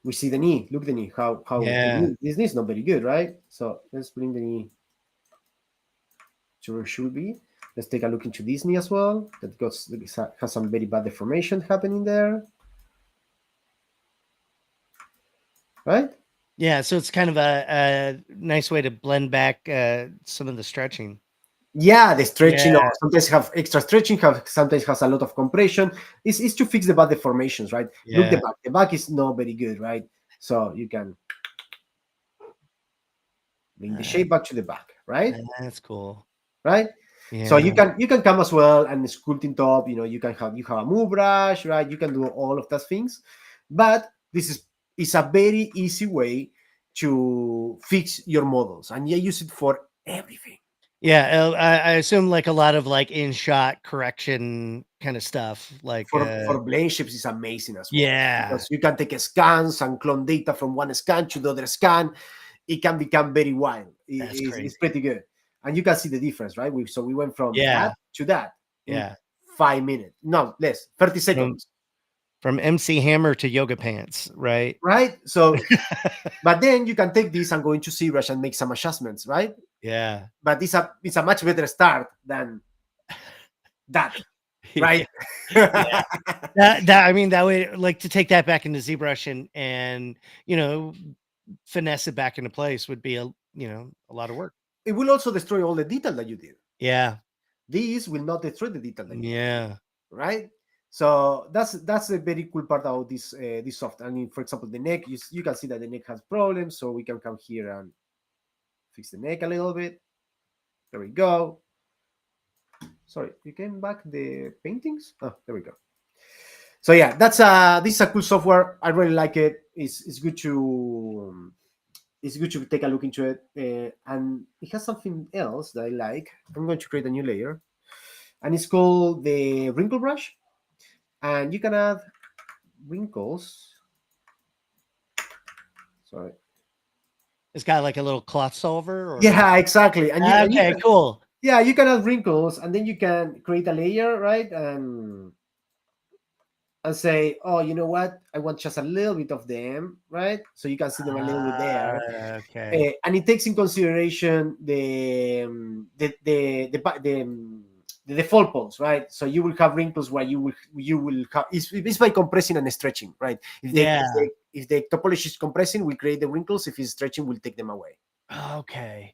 We see the knee. Look the knee. How the Yeah. knee. This knee is not very good, right? So let's bring the knee to where it should be. Let's take a look into this knee as well. Has some very bad deformation happening there, right? Yeah. So it's kind of a nice way to blend back some of the stretching. Yeah, the stretching Yeah. or sometimes have extra stretching, sometimes has a lot of compression. It's to fix the bad deformations, right? Look, Yeah. the back is not very good, right? So you can bring the Uh, shape back to the back, right? that's cool. Right. So Yeah. you can come as well and sculpting top. You have a move brush, right? You can do all of those things, but this is a very easy way to fix your models, and you use it for everything. Yeah. I assume like a lot of like in shot correction kind of stuff. Like For blade shapes is amazing as well, yeah. because you can take scans and clone data from one scan to the other scan. It can become very wild. That's It's crazy. pretty good, and you can see the difference, right? We went from Yeah. that to that in Yeah. 5 minutes, no less, 30 From seconds, from MC Hammer to yoga pants, right? right? So, but then you can take this and go into ZBrush and make some adjustments, right? Yeah. But it's a much better start than that, Yeah. right? Yeah. That I mean that way like to take that back into ZBrush and finesse it back into place would be a lot of work. It will also destroy all the detail that you did. Yeah. These will not destroy the detail that you did, Yeah. right? So that's a very cool part about this software. I mean, for example, the neck, you can see that the neck has problems, so we can come here and fix the neck a little bit. There we go. Sorry, you came back the paintings. Oh, there we go. So yeah, this is a cool software. I really like it. It's good to take a look into it, and it has something else that I like. I'm going to create a new layer. and it's called the wrinkle brush. And you can add wrinkles. Sorry. It's got like a little cloth solver, or Yeah, exactly. And you okay, can, cool. yeah, you can add wrinkles, and then you can create a layer, right? And say, oh, you know what? I want just a little bit of them, right? So you can see them a little bit there. Okay. And it takes in consideration the default pose, right? So you will have wrinkles where you will have it's by compressing and stretching, right? Yeah. If the topology is compressing, we'll create the wrinkles. If it's stretching, we'll take them away. Okay.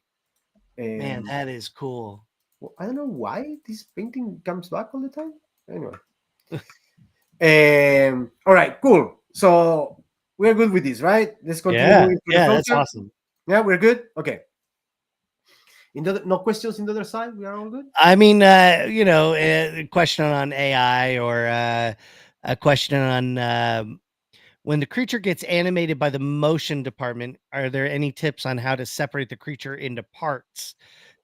Man, Um, that is cool. well, I don't know why this painting comes back all the time. Anyway, all right, cool. So we're good with this, right? Let's continue Yeah. moving through the Yeah, that's flowchart. awesome. Yeah, we're good. Okay. No questions in the other side. We are all good. I mean, a question on AI, or a question on when the creature gets animated by the motion department, are there any tips on how to separate the creature into parts?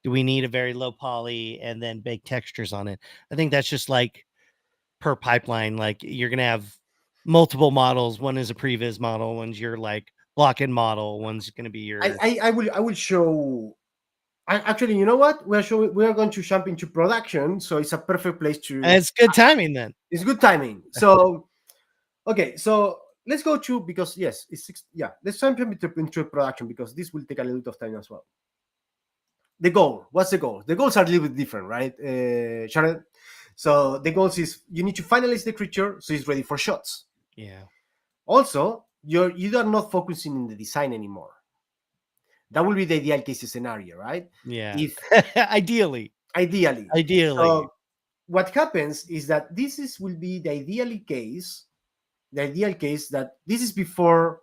Do we need a very low poly and then bake textures on it? I think that's just like per pipeline. Like, you're gonna have multiple models. One is a previs model, one's your like block-in model, one's gonna be your. I will show. Actually, you know what? We are going to jump into production, so it's a perfect place to. It's good timing then. It's good timing. So okay, so let's go to, because yes, it's six. Yeah, let's jump into production, because this will take a little bit of time as well. The goal. What's the goal? The goals are a little bit different, right, Sharon? So the goals is you need to finalize the creature so it's ready for shots. Yeah. Also, you are not focusing in the design anymore. That will be the ideal case scenario, right? Yeah. If Ideally. ideally. Ideally. So what happens is that will be the ideal case that this is before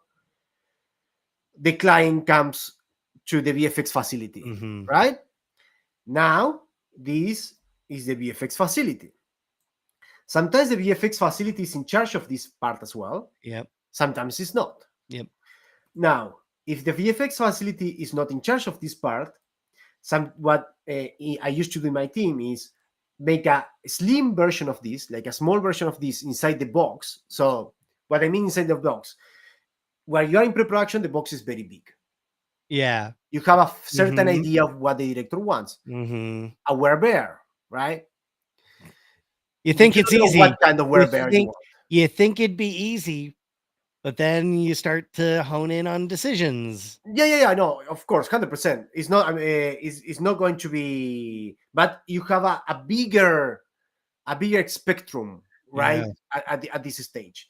the client comes to the VFX facility, Mhm. right? Now, this is the VFX facility. Sometimes the VFX facility is in charge of this part as well. Yep. Sometimes it's not. Yep. Now, if the VFX facility is not in charge of this part, what I used to do in my team is make a slim version of this, like a small version of this inside the box. So what I mean inside the box, where you are in pre-production, the box is very big. Yeah. You have a certain Mhm. idea of what the director wants. Mhm. A wear bear, right? You But think you it's don't know what easy. kind of You wear bear you think want. you think it'd be easy, but then you start to hone in on decisions. Yeah. No, of course, 100%. It's not. I mean, it's not going to be. But you have a bigger spectrum, Yeah. right? At this stage.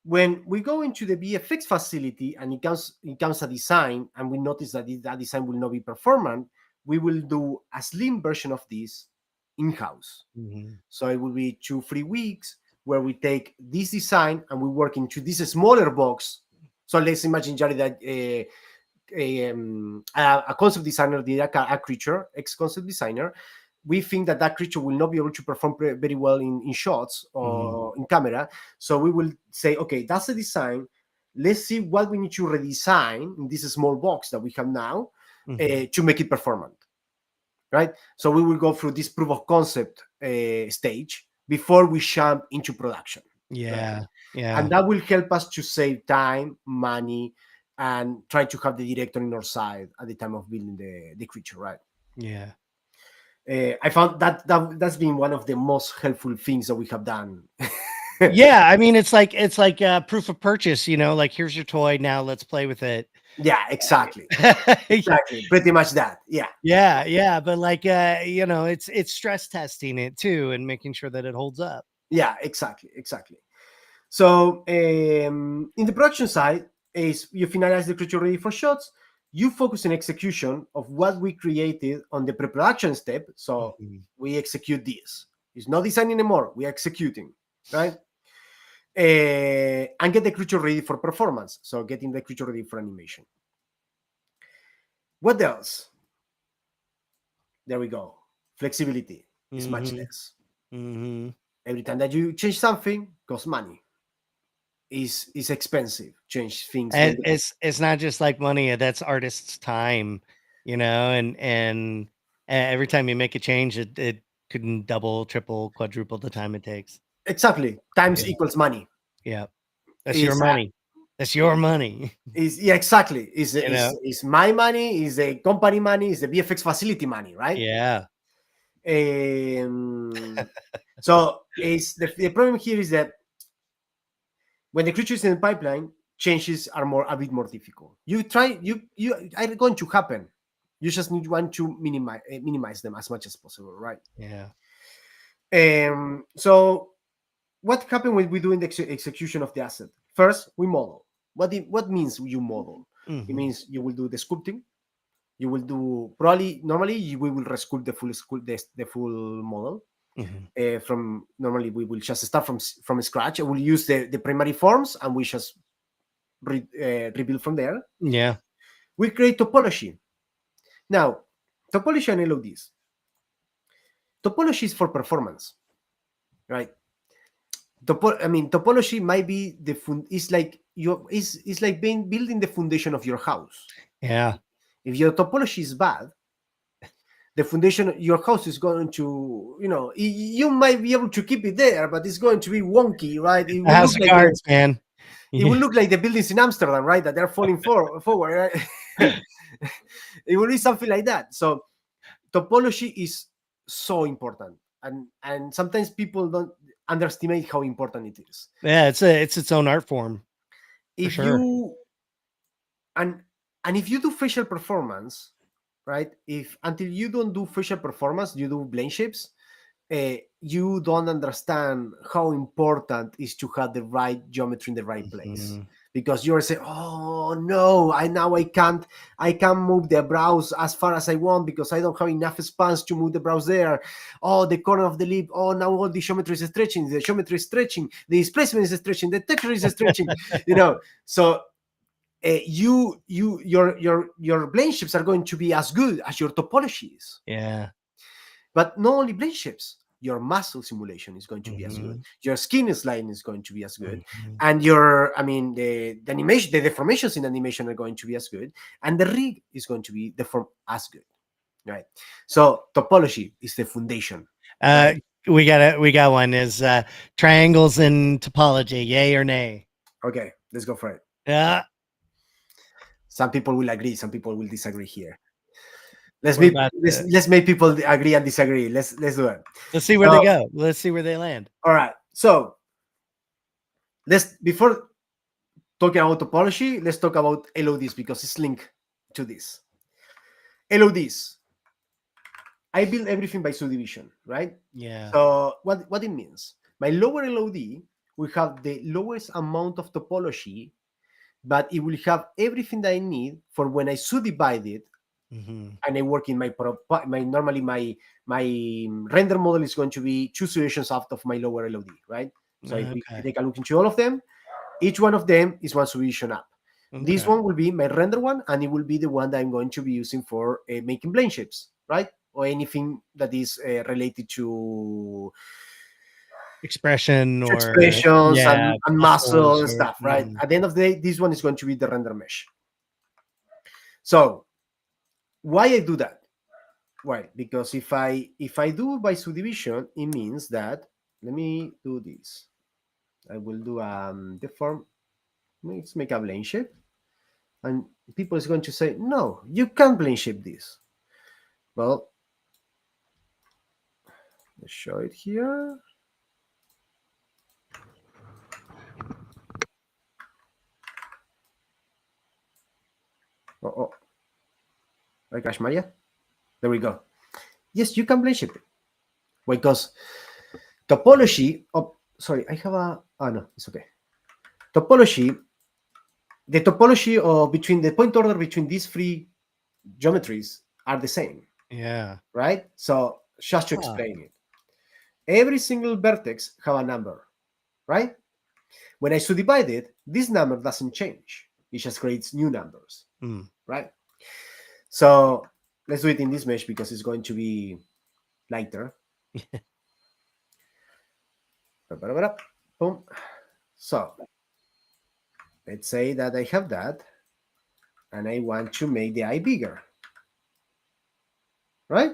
When we go into the VFX facility and it comes a design, and we notice that that design will not be performant, we will do a slim version of this in-house. Mhm. So it will be 2-3 weeks where we take this design and we work into this smaller box. So let's imagine, Jerry, that a concept designer did a creature, ex-concept designer. We think that that creature will not be able to perform very well in shots Mhm. or in camera. So we will say, okay, that's the design. Let's see what we need to redesign in this small box that we have now Mhm. to make it performant, right? So we will go through this proof of concept stage before we jump into production, right? Yeah. And Yeah. that will help us to save time, money, and try to have the director in our side at the time of building the creature, right? Yeah. I found that's been one of the most helpful things that we have done. Yeah, I mean, it's like proof of purchase, like, here's your toy, now let's play with it. Yeah, exactly, pretty much that. Yeah, Yeah, yeah, but like, it's stress testing it too and making sure that it holds up. yeah, exactly. So in the production side, is you finalize the creature ready for shots. You focus on execution of what we created on the pre-production step. So Mhm. we execute this. It's not designing anymore. We're executing, right? And get the creature ready for performance. So getting the creature ready for animation. What else? There we go. Flexibility is much Mhm. less. Mhm. Every time that you change something, costs money. Is expensive. Change things when And it's not just like money, that's artists' time, and every time you make a change, it couldn't double, triple, quadruple the time it takes. Exactly. Times Yeah. equals money. Yeah. That's your Is money. That's your money. is yeah, exactly. Is You know? is my money? Is the company money? Is the VFX facility money? Right. Yeah. So is the problem here is that when the creature is in the pipeline, changes are a bit more difficult. You try you are going to happen. You just need want to minimize them as much as possible, right? Yeah. So what happened when we do in the execution of the asset? First, we model. What means you model? It Hmm. means you will do the sculpting. You will do probably normally we will resculpt the full model. Hmm. From normally we will just start from scratch. I will use the primary forms and we just rebuild from there. Yeah. We create topology. Now, topology and LODs. Topology is for performance, right? Topology might be it's like it's like being building the foundation of your house. Yeah. If your topology is bad, the foundation your house is going to, you might be able to keep it there, but it's going to be wonky, right? It's a house of cards, man. It will Yeah. look like the buildings in Amsterdam, right? That they're falling forward, right? It will be something like that. So topology is so important, and sometimes people don't underestimate how important it is. Yeah, it's its own art form for If sure. you and and if you do facial performance, right? If until you don't do facial performance, you do blend shapes, you don't understand how important is to have the right geometry in the right place, Mhm. because you're saying, oh no, I can't move the brows as far as I want because I don't have enough space to move the brows there. Oh, the corner of the lip, oh, now all the geometry is stretching, the geometry is stretching, the displacement is stretching, the texture is stretching. So your blend shapes are going to be as good as your topology is. Yeah. But not only blend shapes, your muscle simulation is going to be as good. Mhm. Your skin sliding is going to be as good, Mhm. and the animation, the deformations in animation are going to be as good, and the rig is going to be deformed as good, right? So topology is the foundation, Uh, right? we got one is triangles in topology, yay or nay? Okay, let's go for it. Yeah. Some people will agree, some people will disagree here. Let's We're be about let's, to let's make people agree and disagree. Let's do it. let's see where they So, go. Let's see where they land. all right. So let's before talking about topology, let's talk about LODs because it's linked to this. LODs. I build everything by subdivision, right? Yeah. So what it means? My lower LOD will have the lowest amount of topology, but it will have everything that I need for when I subdivide it Hmm. and I work in my normally my render model is going to be two solutions out of my lower LOD, right? So if we Okay. take a look into all of them, each one of them is one solution up. This Okay. one will be my render one, and it will be the one that I'm going to be using for making blend shapes, right? Or anything that is related Expression to or expressions yeah, and muscle muscles and or stuff, right? At the end of the day, this one is going to be the render mesh. So why I do that? Why? Because if I do by subdivision, it means that let me do this. I will do the form. Let's make a blend shape, and people is going to say, no, you can't plane shape this. Well, let's show it here. Oh, I crash Maria. There we go. Yes, you can plane shape it. Because topology, oh, sorry, I have no, it's okay. Topology, the topology of between the point order between these three geometries are the same, yeah. right? So just to Huh. explain it, every single vertex have a number, right? When I subdivide it, this number doesn't change. It just creates new numbers, Mm. right? So let's do it in this mesh because it's going to be lighter. Boom. So let's say that I have that and I want to make the eye bigger, right?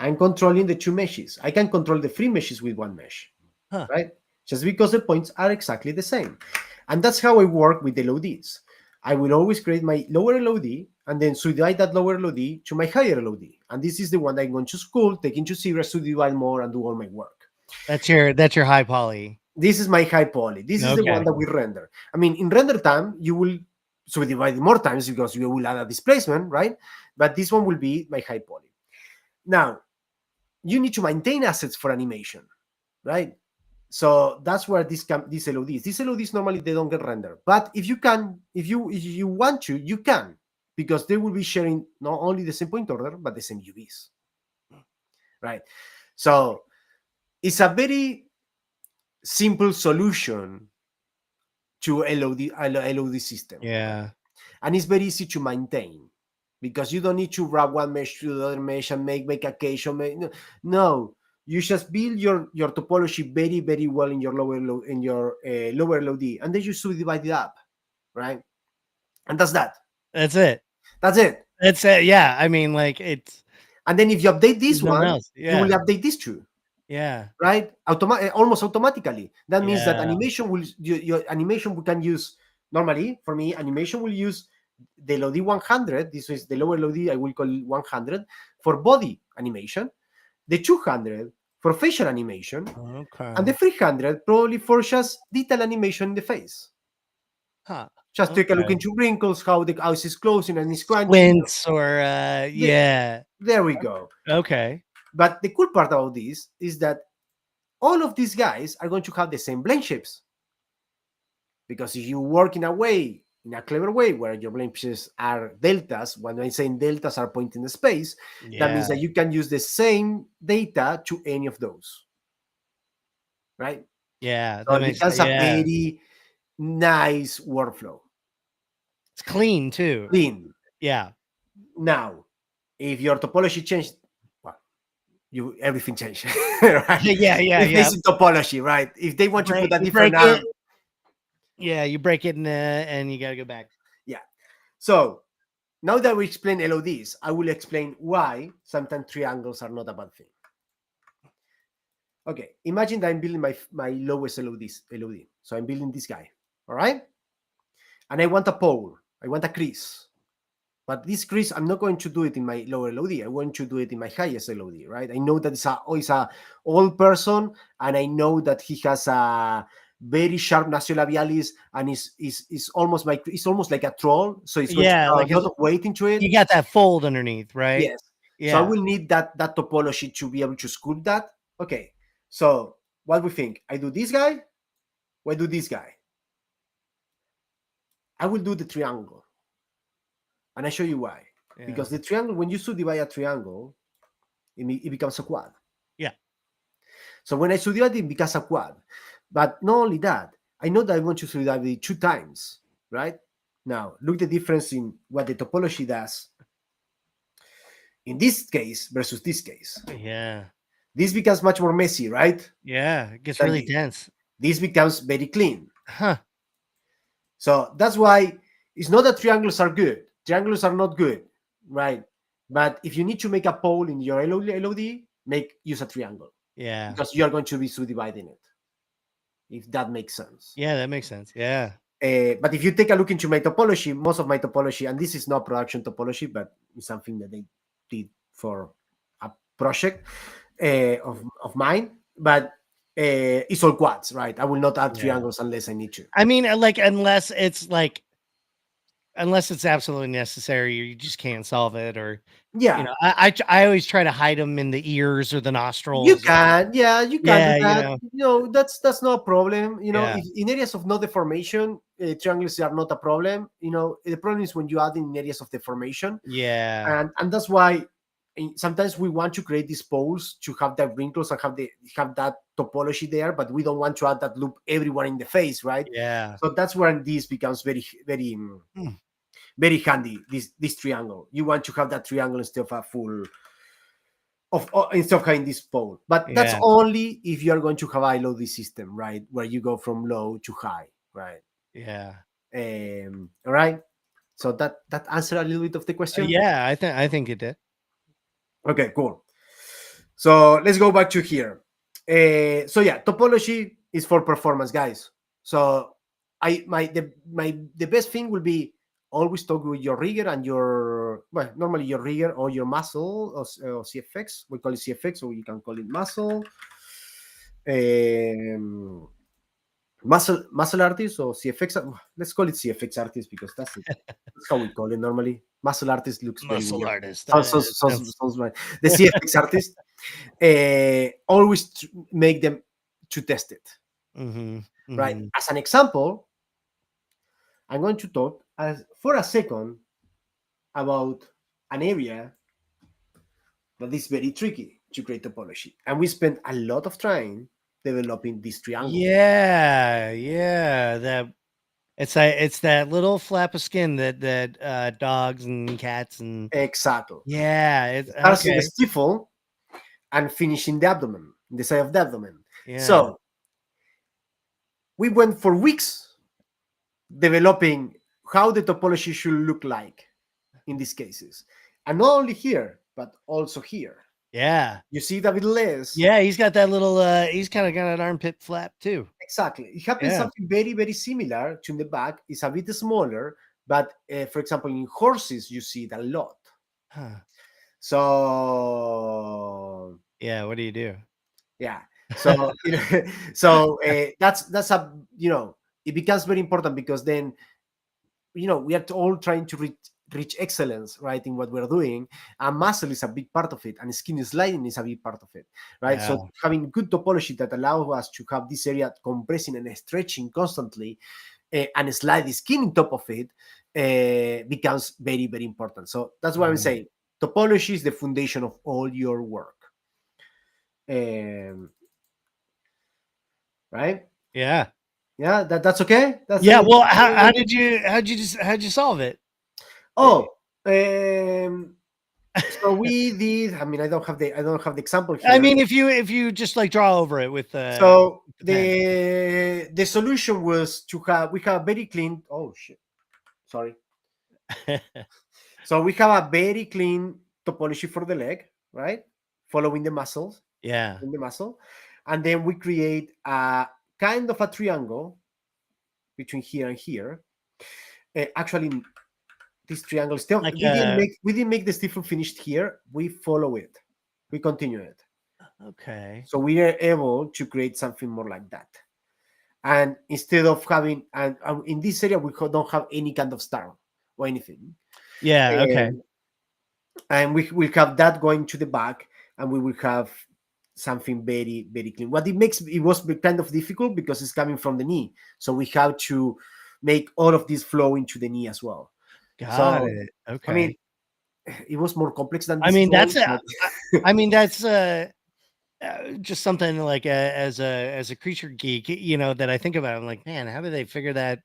I'm controlling the two meshes. I can control the three meshes with one mesh, Huh. right? Just because the points are exactly the same. And that's how I work with LODs. I will always create my lower LOD and then subdivide that lower LOD to my higher LOD. And this is the one that I'm going to school, take into serious, subdivide more, and do all my work. That's your high poly. This is my high poly. This is the one Okay. that we render. I mean, in render time, you will subdivide it more times because you will add a displacement, right? But this one will be my high poly. Now, you need to maintain assets for animation, right? So that's where these LODs. These LODs normally they don't get rendered, but if you can, if you want to, you can, because they will be sharing not only the same point order but the same UVs, right? So it's a very simple solution to LOD system, Yeah. and it's very easy to maintain because you don't need to wrap one mesh to the other mesh and make a cache. No, you just build your topology very well in your lower LOD, and then you subdivide it up, right? And that's that. That's it. That's it. That's it. Yeah. I mean, like it's And then if you update this there's nothing one, else. you will Yeah. update this too, Yeah. right? Almost automatically. That means that Yeah. your animation we can use normally. For me, animation will use the LOD 100. This is the lower LOD. I will call it 100 for body animation, the 200 for facial animation, and the Okay. 300 probably for just detail animation in the face. Huh. Just take a look Okay. into wrinkles, how the house is closing and is crunching. Squints or yeah. There we go. Okay. But the cool part about this is that all of these guys are going to have the same blend shapes. Because if you work in a clever way, where your blend shapes are deltas, when I'm saying deltas are pointing the space, that Yeah. means that you can use the same data to any of those, right? Yeah. So That it makes becomes a yeah. very nice workflow. It's clean too. Clean. Yeah. Now, if your topology changed, well, you everything changed, right? Yeah. Yeah. It's Yeah. basic topology, right? If they want to put a You different break it. arm, Yeah. You break it and you got to go back. yeah. So now that we explain LODs, I will explain why sometimes triangles are not a bad thing. Okay, imagine that I'm building my lowest LOD. So I'm building this guy, all right? And I want a pole, I want a crease. But this crease, I'm not going to do it in my lower LOD. I want to do it in my highest LOD, right? I know that it's a old person, and I know that he has a very sharp nasolabialis, and is almost like a troll. So it's going to Yeah. have Like a lot of weight into it. you got that fold underneath, right? Yes. So I Yeah. will need that topology to be able to sculpt that. Okay. So what we think? I do this guy. Or I do this guy. I will do the triangle, and I show you why. Yeah. Because the triangle, when you subdivide a triangle, it becomes a quad. Yeah. So when I subdivide it becomes a quad. But not only that, I know that I want to subdivide it 2 times, right? Now look the difference in what the topology does in this case versus this case. Yeah. This becomes much more messy, right? Yeah. It gets Than really this. dense. This becomes very clean. Huh. So that's why it's not that triangles are good. Triangles are not good, right? But if you need to make a pole in your LOD, use a triangle Yeah. because you are going to be subdividing it, if that makes sense. Yeah. That makes sense. Yeah. But if you take a look into my topology, most of my topology, and this is not production topology, but it's something that they did for a project of mine, but it's all quads, right? I will not add Yeah. triangles unless I need to. I mean, unless it's absolutely necessary, you just can't solve it, or Yeah, I always try to hide them in the ears or the you nostrils. can, yeah, you can do Yeah. that. That's no problem. Yeah. If in areas of no deformation, triangles are not a problem. The problem is when you add in areas of deformation, Yeah. and that's why sometimes we want to create these poles to have that wrinkles and have that topology there, but we don't want to add that loop everywhere in the face, right? Yeah. So that's when this becomes Hmm. very handy. This triangle, you want to have that triangle instead of a full instead of having this pole, but that's Yeah. only if you are going to have a low this system, right, where you go from low to high, right? Yeah. All right. So that answered a little bit of the question. Yeah. I think it did. Okay, cool. So let's go back to here. So yeah, topology is for performance, guys. So the best thing will be always talk with your rigger and your, well, normally your rigger or your muscle, or CFX. We call it CFX, or you can call it muscle. Um, muscle artist or CFX. Let's call it CFX artist because that's it. That's how we call it normally. Muscle artist looks very Muscle weird. artist. Sounds right. The CFX artist always make them to test it, Hmm. right? Hmm. As an example, I'm going to talk for a second about an area that is very tricky to create topology, and we spent a lot of time developing this triangle. Yeah, yeah. It's that little flap of skin that dogs and cats and Exactly. yeah, It it's starts in the okay. stifle and finish in the abdomen, in the side of the abdomen. Yeah. So we went for weeks developing how the topology should look like in these cases. And not only here, but also here. Yeah. You see it a bit less. Yeah, he's got that little he's kind of got an armpit flap too. Exactly. It happens Yeah. something very, very similar to in the back. It's a bit smaller, but for example, in horses, you see it a lot. Huh. So Yeah, what do you do? yeah. So so that's a, it becomes very important because then we are all trying to reach excellence, right, in what we're doing, and muscle is a big part of it, and skin sliding is a big part of it, right? Yeah. So having good topology that allows us to have this area compressing and stretching constantly, and slide the skin on top of it, becomes very, very important. So that's why I'm Mhm. saying topology is the foundation of all your work. um, right? Yeah. Yeah, that's okay. That's Yeah, well, how'd you solve it? Eh, oh so we did. I mean, I don't have the example I here. mean, if you just like draw over it So with the pen. the solution was to have we have very clean. Oh shit! Sorry. So we have a very clean topology for the leg, right? Following the muscles Yeah. in the muscle, and then we create a kind of a triangle between here and here. Actually, this triangle still Like we didn't make the stifle finished here. We follow it. We continue it. okay. So we are able to create something more like that. And instead of having, and in this area, we don't have any kind of star or anything. Yeah, okay. Um, and we will have that going to the back, and we will have something very, very clean. What it was kind of difficult because it's coming from the knee. So we have to make all of this flow into the knee as well. Got So, it. I Okay. mean, it was more complex than I this mean, small, that's a but I mean, that's just something like as a creature geek, that I think about. I'm like, man, how do they figure that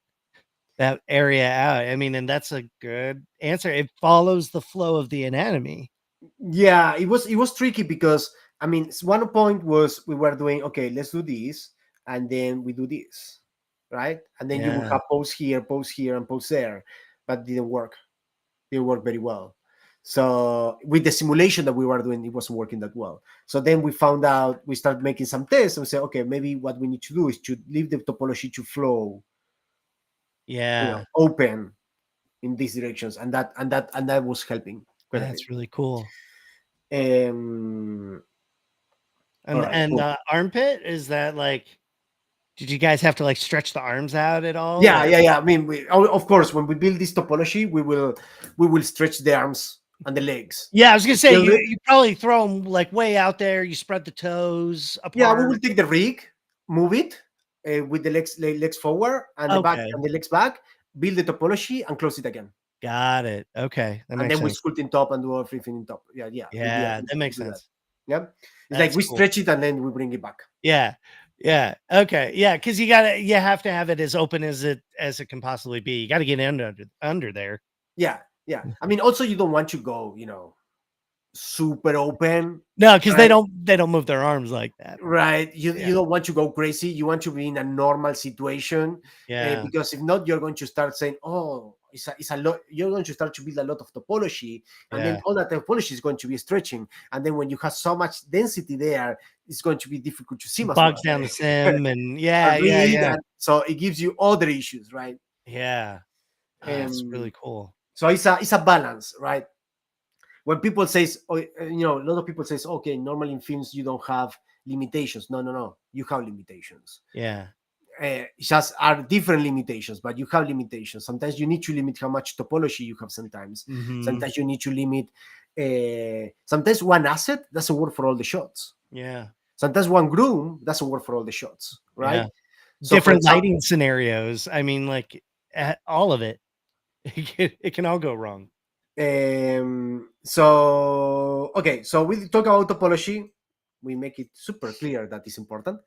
area out? I mean, and that's a good answer. It follows the flow of the anatomy. yeah, it was tricky because I mean, one point was we were doing okay, let's do this, and then we do this, right? And then you will Yeah. have pose here, and pose there, but didn't work very well. So with the simulation that we were doing, it wasn't working that well. So then we found out, we started making some tests, and we said, okay, maybe what we need to do is to leave the topology to flow, Yeah. open in these directions, and that was helping quite a bit. That's really cool. Um, all And right, and cool. armpit, is that like did you guys have to like stretch the arms out at all? Yeah, Like yeah, yeah. I mean, of course, when we build this topology, we will stretch the arms and the legs. yeah, I was gonna say Build you it. you probably throw them like way out there. You spread the toes Yeah, we will apart. take the rig, move it with the legs forward and the back Okay, and the legs back. Build the topology and close it again, got it. Okay, that and makes then we sense. sculpt in top and do everything in top. Yeah, yeah. Yeah, that We makes do that. sense. Yeah, it's like That's we cool. stretch it and then we bring it back. Yeah, yeah. Okay, yeah. Because you have to have it as open as it can possibly be. You got to get under there. Yeah, yeah. I mean, also you don't want to go, super open, No, because they right? don't move their arms like that. Right, you Yeah, don't want to go crazy. You want to be in a normal situation, yeah, because if not, you're going to start saying, "Oh, it's a lot. You're going to start to build a lot of topology, and then Yeah. all that topology is going to be stretching. And then when you have so much density there, it's going to be difficult to sim as well. Bogs down the sim and yeah, yeah, Agreed. yeah. And so it gives you other issues, right? Yeah. It's really Um, cool. so it's a balance, right? When people says, oh, a lot of people says, okay, normally in films you don't have limitations. No, no, no, you have limitations. Yeah. Just are different limitations, but you have limitations. Sometimes you need to limit how much topology you have. Mhm. Sometimes you need to limit. Sometimes one asset doesn't work for all the shots. Yeah. Sometimes one groom doesn't work for all the shots, right? Yeah. So, for Different example, lighting scenarios. I mean, like, all of it. It can all go wrong. so okay, so we talk about topology. We make it super clear that is important.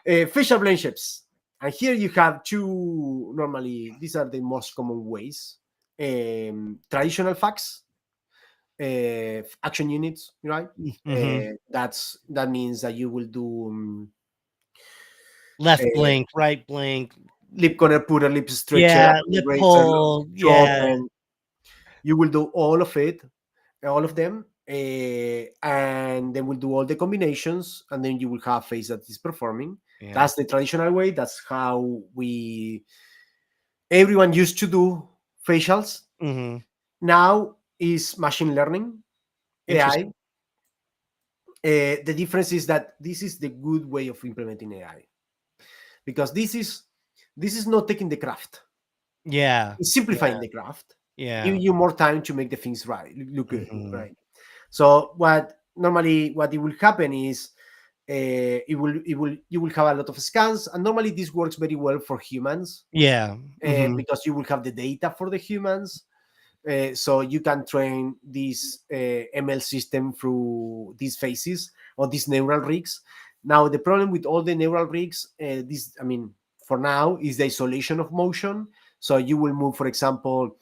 Facial blend shapes. And here you have two, normally, these are the most common ways. Traditional facts, action units, right? Mhm. That means that you will do Left uh, blink, right blink. lip corner, putter, lip stretcher, Yeah, upper lip eraser, pull. to Yeah. open. You will do all of it, all of them, and then we'll do all the combinations, and then you will have face that is performing. Yeah. That's the traditional way. That's how we everyone used to do facials. Mhm. Now is machine learning, AI. Interesting. The difference is that this is the good way of implementing AI, because this is not taking the craft; Yeah. it's Yeah. simplifying the craft, Yeah. giving you more time to make the things right, look good, Mhm. right? So what it will happen is it will you will have a lot of scans, and normally this works very well for humans, Yeah. Mhm. because you will have the data for the humans. So you can train this ML system through these phases or these neural rigs. Now the problem with all the neural rigs, for now, is the isolation of motion. So you will move, for example,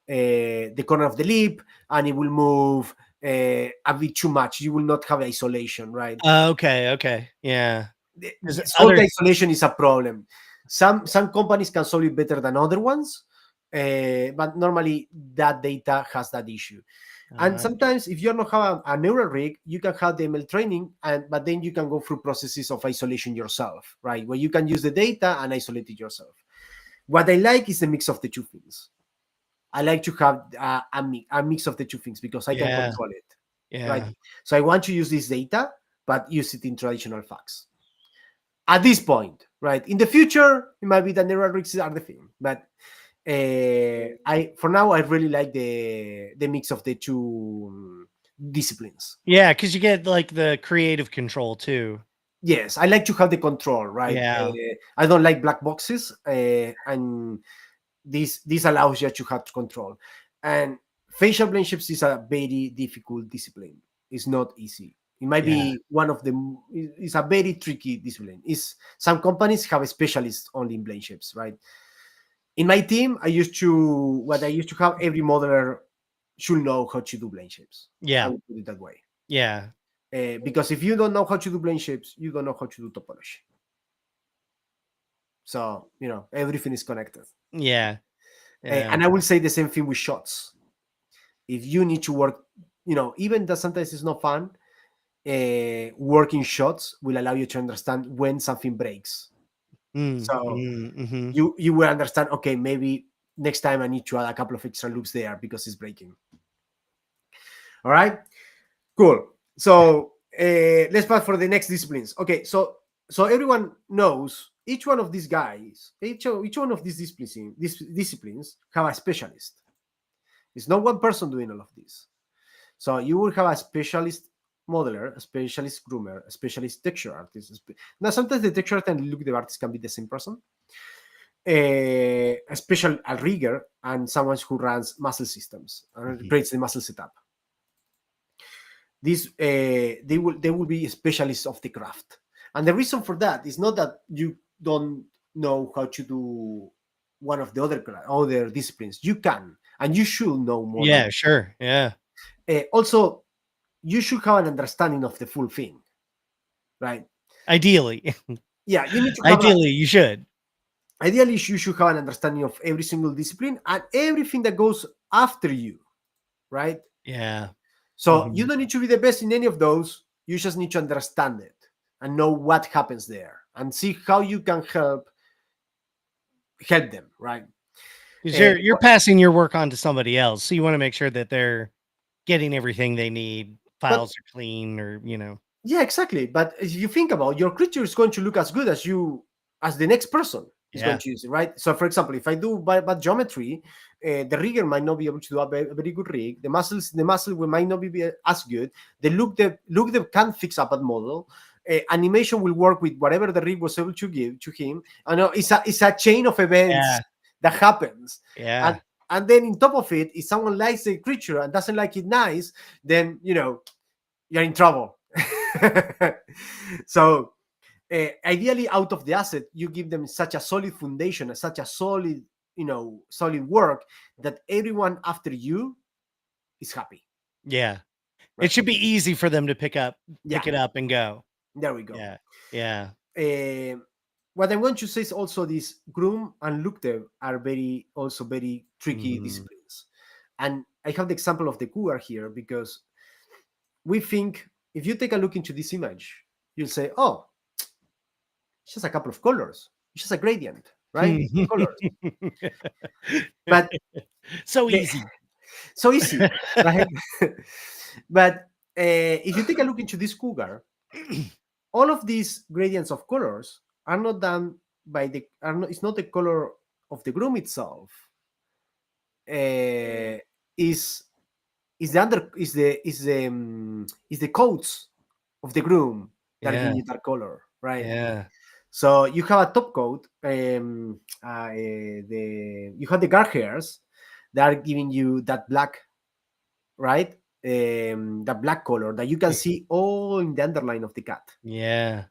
the corner of the lip, and it will move a bit too much. You will not have isolation, right? Okay, okay. Yeah. 'Cause Salt other isolation is a problem. Some companies can solve it better than other ones, but normally that data has that issue. And uh, sometimes, if you don't have a neural rig, you can have the ML training, but then you can go through processes of isolation yourself, right? Where you can use the data and isolate it yourself. What I like is the mix of the two things. I like to have a mix of the two things because I can yeah, control it, right? yeah, So I want to use this data, but use it in traditional facts at this point, right? In the future, it might be that neural rigs are the thing, but I for now I really like the mix of the two disciplines. yeah. Because you get, like, the creative control too. Yes, I like to have the control, right? Yeah, I don't like black boxes, and this allows you to have control. And facial blend shapes is a very difficult discipline. It's not easy. It might yeah, be one of the. It's a very tricky discipline. Is some companies have a specialist only in blend shapes, right? In my team, I used to have every modeler should know how to do blend shapes. I yeah, would put it that way. yeah, Because if you don't know how to do blend shapes, you don't know how to do topology. So everything is connected. yeah, yeah, And I will say the same thing with shots. If you need to work, even that sometimes it's not fun. Working shots will allow you to understand when something breaks. So mhm. you will understand. Okay, maybe next time I need to add a couple of extra loops there because it's breaking. All right, cool. So let's pass for the next disciplines. Okay, so everyone knows each one of these guys, each one of these disciplines have a specialist. It's not one person doing all of this. So you will have a specialist modeler, a specialist groomer, a specialist texture artist. Now sometimes the texture artist and look the artist can be the same person. A rigger and someone who runs muscle systems and Mhm. creates the muscle setup. They will be specialists of the craft, and the reason for that is not that you don't know how to do one of the other disciplines. You can, and you should know more than Yeah, sure, yeah. also you should have an understanding of the full thing, right? Ideally. Yeah, you need to have a Ideally, you should. ideally you should have an understanding of every single discipline and everything that goes after you, right? Yeah. So you Mhm. don't need to be the best in any of those. You just need to understand it and know what happens there and see how you can help them, right? 'Cause Uh, you're passing your work on to somebody else, so you wanna make sure that they're getting everything they need, but files are clean or, you know. yeah, exactly. But if you think about, your creature is going to look as good as you, as the next person is going Yeah. to use it, right? So, for example, if I do bad geometry, the rigger might not be able to do a very good rig. The muscle will might not be as good. The look can't fix up a model. Animation will work with whatever the rig was able to give to him. I know it's a chain of events Yeah. that happens, and Yeah. and then in top of it, if someone likes the creature and doesn't like it nice, then you're in trouble. So ideally, out of the asset, you give them such a solid foundation and such a solid work that everyone after you is happy, Yeah. It right? should be easy for them to Yeah, pick it up and go. there we go. Yeah. Yeah. uh, what I'm going to say is also this groom and look there are very tricky Mhm. disciplines, and I have the example of the cougar here because we think, if you take a look into this image, you'll say, oh, it's just a couple of colors. It's just a gradient, right? The colors. But So the, easy. so easy, right? But if you take a look into this cougar, all of these gradients of colors are not done by the. Are not, it's not the color of the groom itself. Uh, is the under is the coats of the groom that are Yeah. giving you that color, right? Yeah. So you have a top coat. You have the guard hairs that are giving you that black, right? That black color that you can see all in the underline of the cat, Yeah.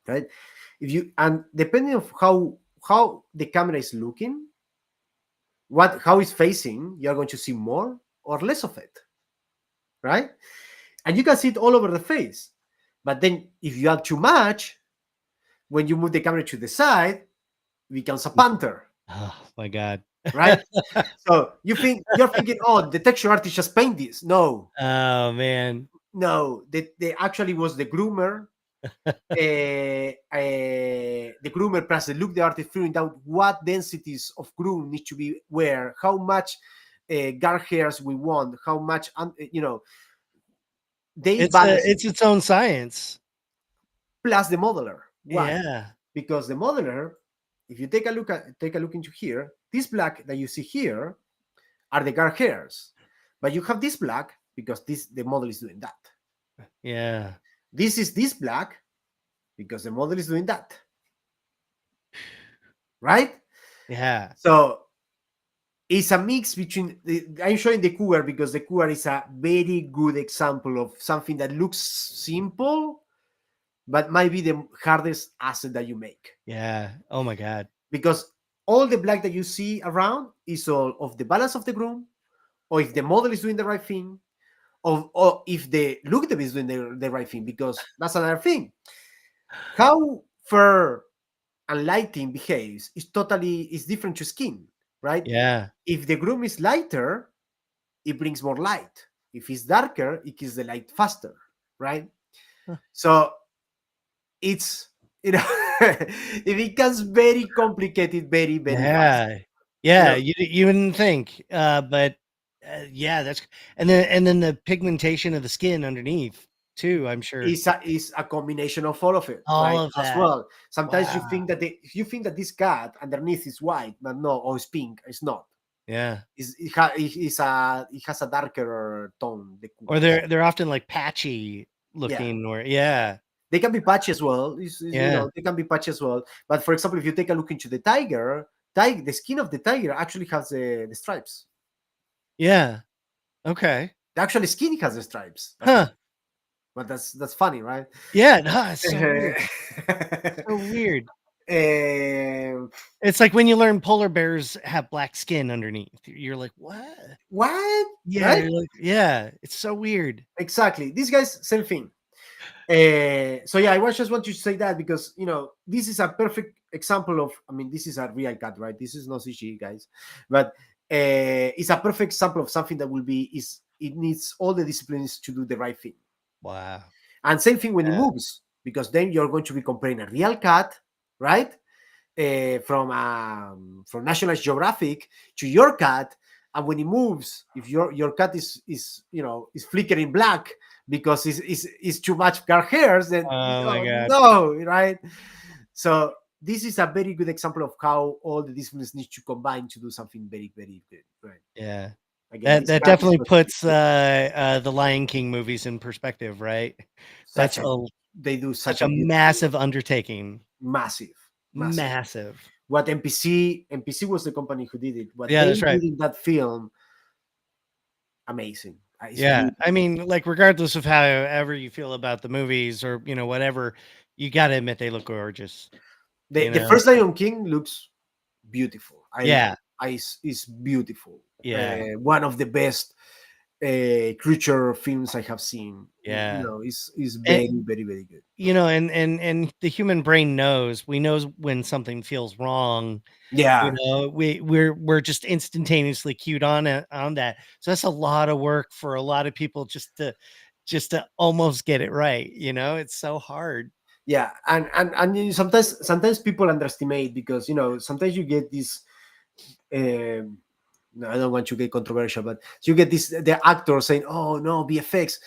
right? If you and depending of how the camera is looking, how it's facing, you're going to see more or less of it, right? And you can see it all over the face. But then if you add too much, when you move the camera to the side, it becomes a panther, Oh my god. right? So you're thinking, oh, the texture artist just paint this. No, Oh, man. no, they actually was the groomer. The groomer plus the look the artist figuring out what densities of groom need to be where, how much guard hairs we want, how much they balance it. It's its own science. Plus the modeler. Why? Yeah. Because the modeler, if you take a look into here, this black that you see here are the guard hairs, but you have this black because the model is doing that. Yeah. This is this black because the model is doing that, right? Yeah. So it's a mix between. I'm showing the cougar because the cougar is a very good example of something that looks simple, but might be the hardest asset that you make, Yeah. Oh my god. because all the black that you see around is all of the balance of the groom, or if the model is doing the right thing, or if the look is doing the right thing, because that's another thing. How fur and lighting behaves is different to skin, right? Yeah. If the groom is lighter, it brings more light. If it's darker, it kills the light faster, right? Huh. So it's it becomes very complicated very fast. Yeah. You Yeah, know, you wouldn't think, but, yeah, that's and then the pigmentation of the skin underneath too, I'm sure. is a combination of all of it, All right? of As that. well. Sometimes Wow. you think that this cat underneath is white, but no, or it's pink. It's not. Yeah. It has a darker tone. The Or cougars. they're often, like, patchy Yeah. looking or yeah. They can be patchy as well. Yeah. They can be patchy as well. But for example, if you take a look into the the skin of the tiger actually has the stripes. Yeah. Okay. The actual skin has the stripes as Huh. well. But that's funny, right? Yeah, no, it's so weird. So weird. Um, It's like when you learn polar bears have black skin underneath. You're like, "What?" what? Yeah, Right? you're like yeah, it's so weird. Exactly. These guys, same thing. So yeah, I was just want to say that because this is a perfect example of, I mean, this is a real cat, right? This is not CG, guys, but it's a perfect example of something that will be is it needs all the disciplines to do the right thing. Wow. And same thing when it Yeah. moves, because then you're going to be comparing a real cat, right, from National Geographic to your cat, and when it moves, if your cat is is flickering black because it's too much car hairs, then Oh my oh god. no, right? So this is a very good example of how all the disciplines need to combine to do something very very good, right? Yeah. Again, That this that cat is definitely not puts the Lion King movies in perspective, right? such That's a they do such such a a beautiful work. massive undertaking. Massive, massive. Massive. What NPC was the company who did it. What Yeah, they that's right. did in that film, amazing. It's Yeah. I beautiful. mean, like regardless of however you feel about the movies or, whatever, you got to admit they look gorgeous, you The know. first Lion King looks beautiful. Yeah. Is beautiful. Yeah. One of the best creature films I have seen. Yeah. Is And very very very good. and the human brain knows. We knows when something feels wrong. Yeah, We're just instantaneously cued on that. So that's a lot of work for a lot of people just to almost get it right. It's so hard. yeah, and sometimes people underestimate, because sometimes you get this. Um, no, I don't want to get controversial, but you get this the actor saying, "Oh no, VFX."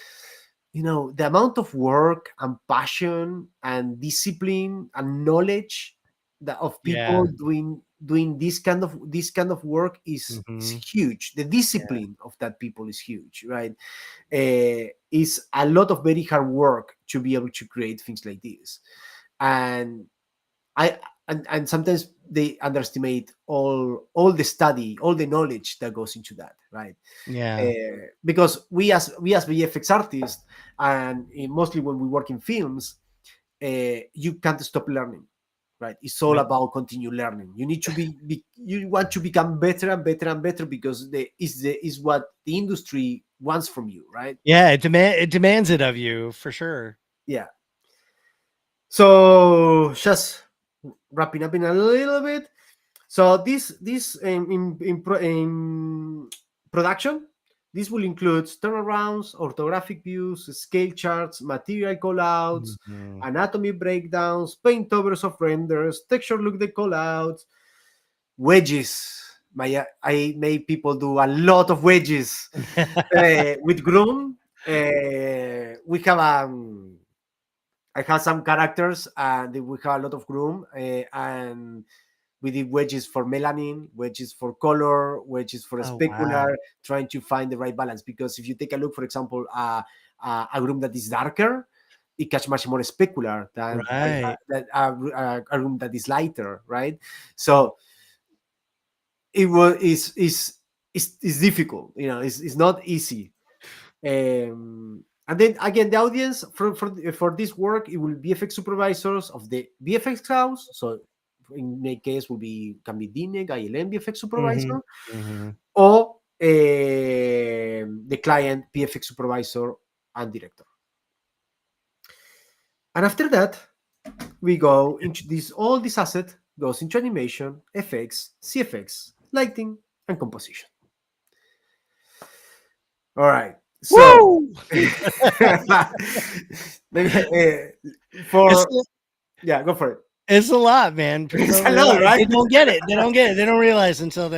The amount of work and passion and discipline and knowledge that of Yeah. people doing this kind of work is Hmm. huge. The Yeah. discipline of that people is huge, right? Is a lot of very hard work to be able to create things like this. And I and sometimes they underestimate all the study, all the knowledge that goes into that, right? Yeah. Because we as VFX artists, and mostly when we work in films, you can't stop learning, right? It's all Yep. about continue learning. You need to you want to become better and better and better, because is what the industry wants from you, right? Yeah. It demands it of you for sure. Yeah. So just wrapping up in a little bit. So this in production, this will include turnarounds, orthographic views, scale charts, material callouts, Mhm. anatomy breakdowns, paint overs of renders, texture look the callouts, wedges. I made people do a lot of wedges with Groom. We have I have some characters, and we have a lot of Groom, and we did wedges for melanin, wedges for color, wedges for Oh wow. specular, trying to find the right balance. Because if you take a look, for example, a room that is darker, it catch much more specular than Right. a room that is lighter, right? So it was is difficult, it's not easy. And then again, the audience for this work, it will be VFX supervisors of the VFX house. So in my case, can be DINEG, ILM VFX Mhm. supervisor, Mhm. or the client VFX supervisor and director. And after that, we go into this. All this asset goes into animation, FX, CFX, lighting, and composition. All right. So Woo! It's for yeah, go for it. it's a lot, man. People It's don't a lot, realize right? they don't get it. They don't get it. They don't realize until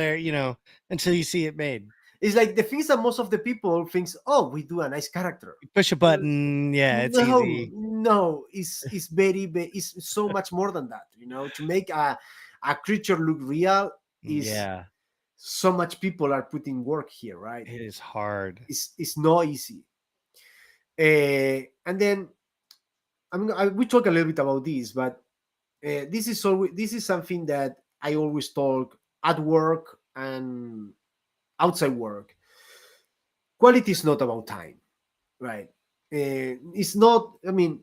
until you see it made. It's like the things that most of the people thinks, oh, we do a nice character. You push a button, yeah, it's No, easy. no, it's it's so much more than that. To make a creature look real is Yeah, so much people are putting work here, right? it is hard. It's not easy. And then we talk a little bit about this, but this is something that I always talk at work and outside work. Quality is not about time, right? It's not. I mean,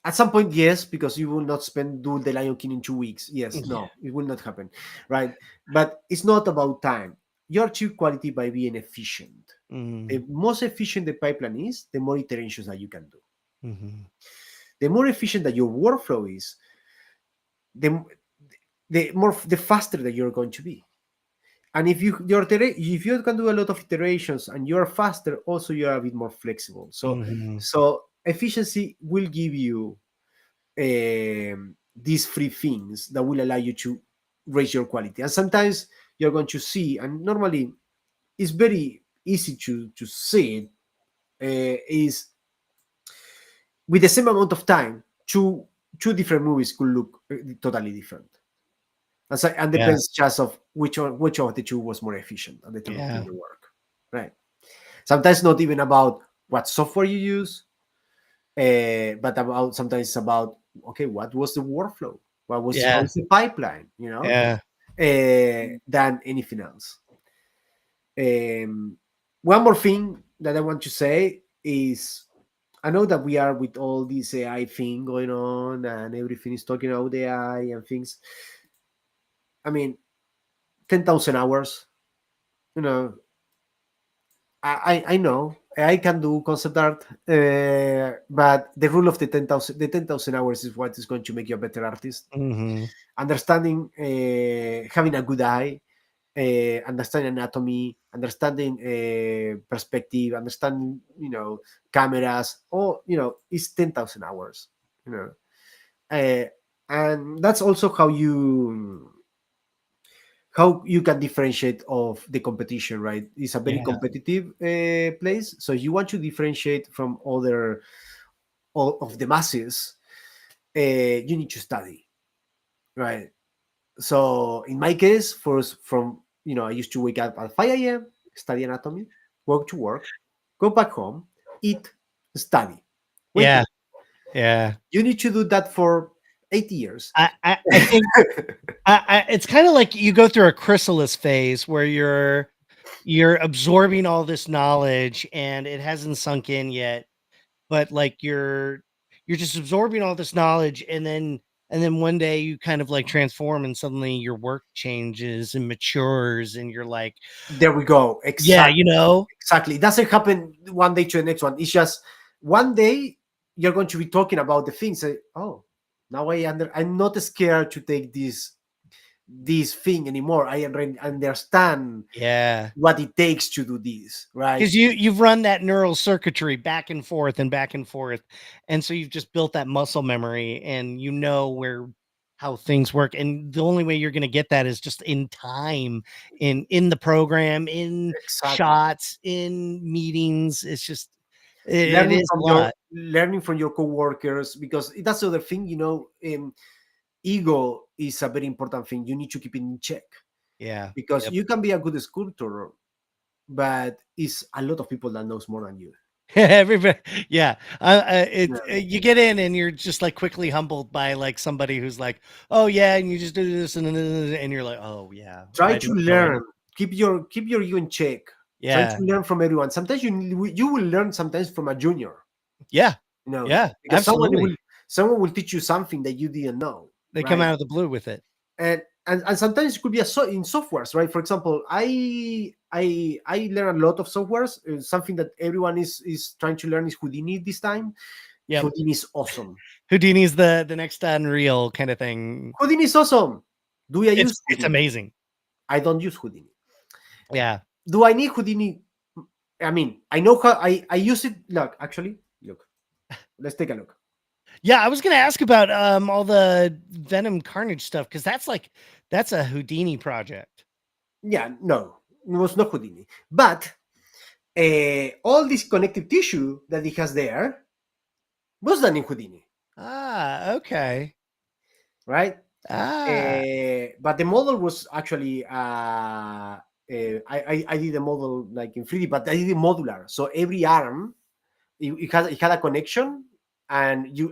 at some point, yes, because you will not do the Lion King in 2 weeks. Yes, Yeah. no, it will not happen, right? But it's not about time. You achieve quality by being efficient. The Mhm. most efficient the pipeline is, the more iterations that you can do. Mhm. The more efficient that your workflow is, the faster that you're going to be. And if you can do a lot of iterations and you're faster, also you're a bit more flexible. So Mhm. efficiency will give you these free things that will allow you to raise your quality. And sometimes you're going to see, and normally it's very easy to see it, is with the same amount of time, two different movies could look totally different. And Yeah. depends just of which of the two was more efficient at the time of doing Yeah. the work, right? Sometimes not even about what software you use, but about sometimes it's about, okay, what was the workflow, how Yeah. is the pipeline, Yeah. than anything else. One more thing that I want to say is, I know that we are with all this AI thing going on and everything is talking about AI and things. I mean, 10,000 hours, you know, I know I can do concept art, but the rule of the 10,000 hours is what is going to make you a better artist. Mhm. Understanding, having a good eye, understanding anatomy, understanding perspective, understanding, cameras, or, it's 10,000 hours, you know. Uh, and that's also how you can differentiate of the competition, right? It's a very Yeah. competitive place, so you want to differentiate from other all of the masses. You need to study, right? So in my case, first from, I used to wake up at 5 a.m., study anatomy, work to work, go back home, eat, study, wake Yeah. up. Yeah. You need to do that for 8 years. I think it's kind of like you go through a chrysalis phase where you're absorbing all this knowledge and it hasn't sunk in yet, but like you're just absorbing all this knowledge, and then one day you kind of like transform and suddenly your work changes and matures and you're like, There we go. yeah, Exactly. It doesn't happen one day to the next one. It's just one day you're going to be talking about the things. Oh, now I'm not scared to take this thing anymore. I already understand yeah. what it takes to do this, right? Because you've run that neural circuitry back and forth and back and forth, and so you've just built that muscle memory, and you know where how things work. And the only way you're going to get that is just in time, in the program, in Exactly. shots, in meetings. It's just it is a lot. Learning from your coworkers, because that's the other thing, ego is a very important thing. You need to keep it in check, Yeah. because Yep. you can be a good sculptor, but it's a lot of people that knows more than you. Everybody, yeah. Yeah. You get in and you're just like quickly humbled by like somebody who's like, oh yeah, and you just do this and you're like, oh yeah, Try I to didn't know learn. any. Keep your ego in check. Try to Yeah. learn from everyone. Sometimes you will learn sometimes from a junior, Yeah. Yeah, because absolutely. someone will teach you something that you didn't know, They come right? out of the blue with it. And sometimes it could be in softwares, right? For example, I learn a lot of softwares. Something that everyone is trying to learn is Houdini this time. Yep. Houdini is awesome. Houdini's the next Unreal kind of thing. Houdini is awesome. Do I use It's Houdini? amazing. I don't use Houdini. Yeah. Do I need Houdini? I mean, I know how I use it. Look, let's take a look. Yeah, I was gonna ask about all the Venom Carnage stuff because that's a Houdini project. Yeah, no, it was not Houdini. But all this connective tissue that it has there was done in Houdini, Ah, okay. right? Ah, But the model was actually I did a model like in 3D, but I did it modular. So every arm it had a connection, and you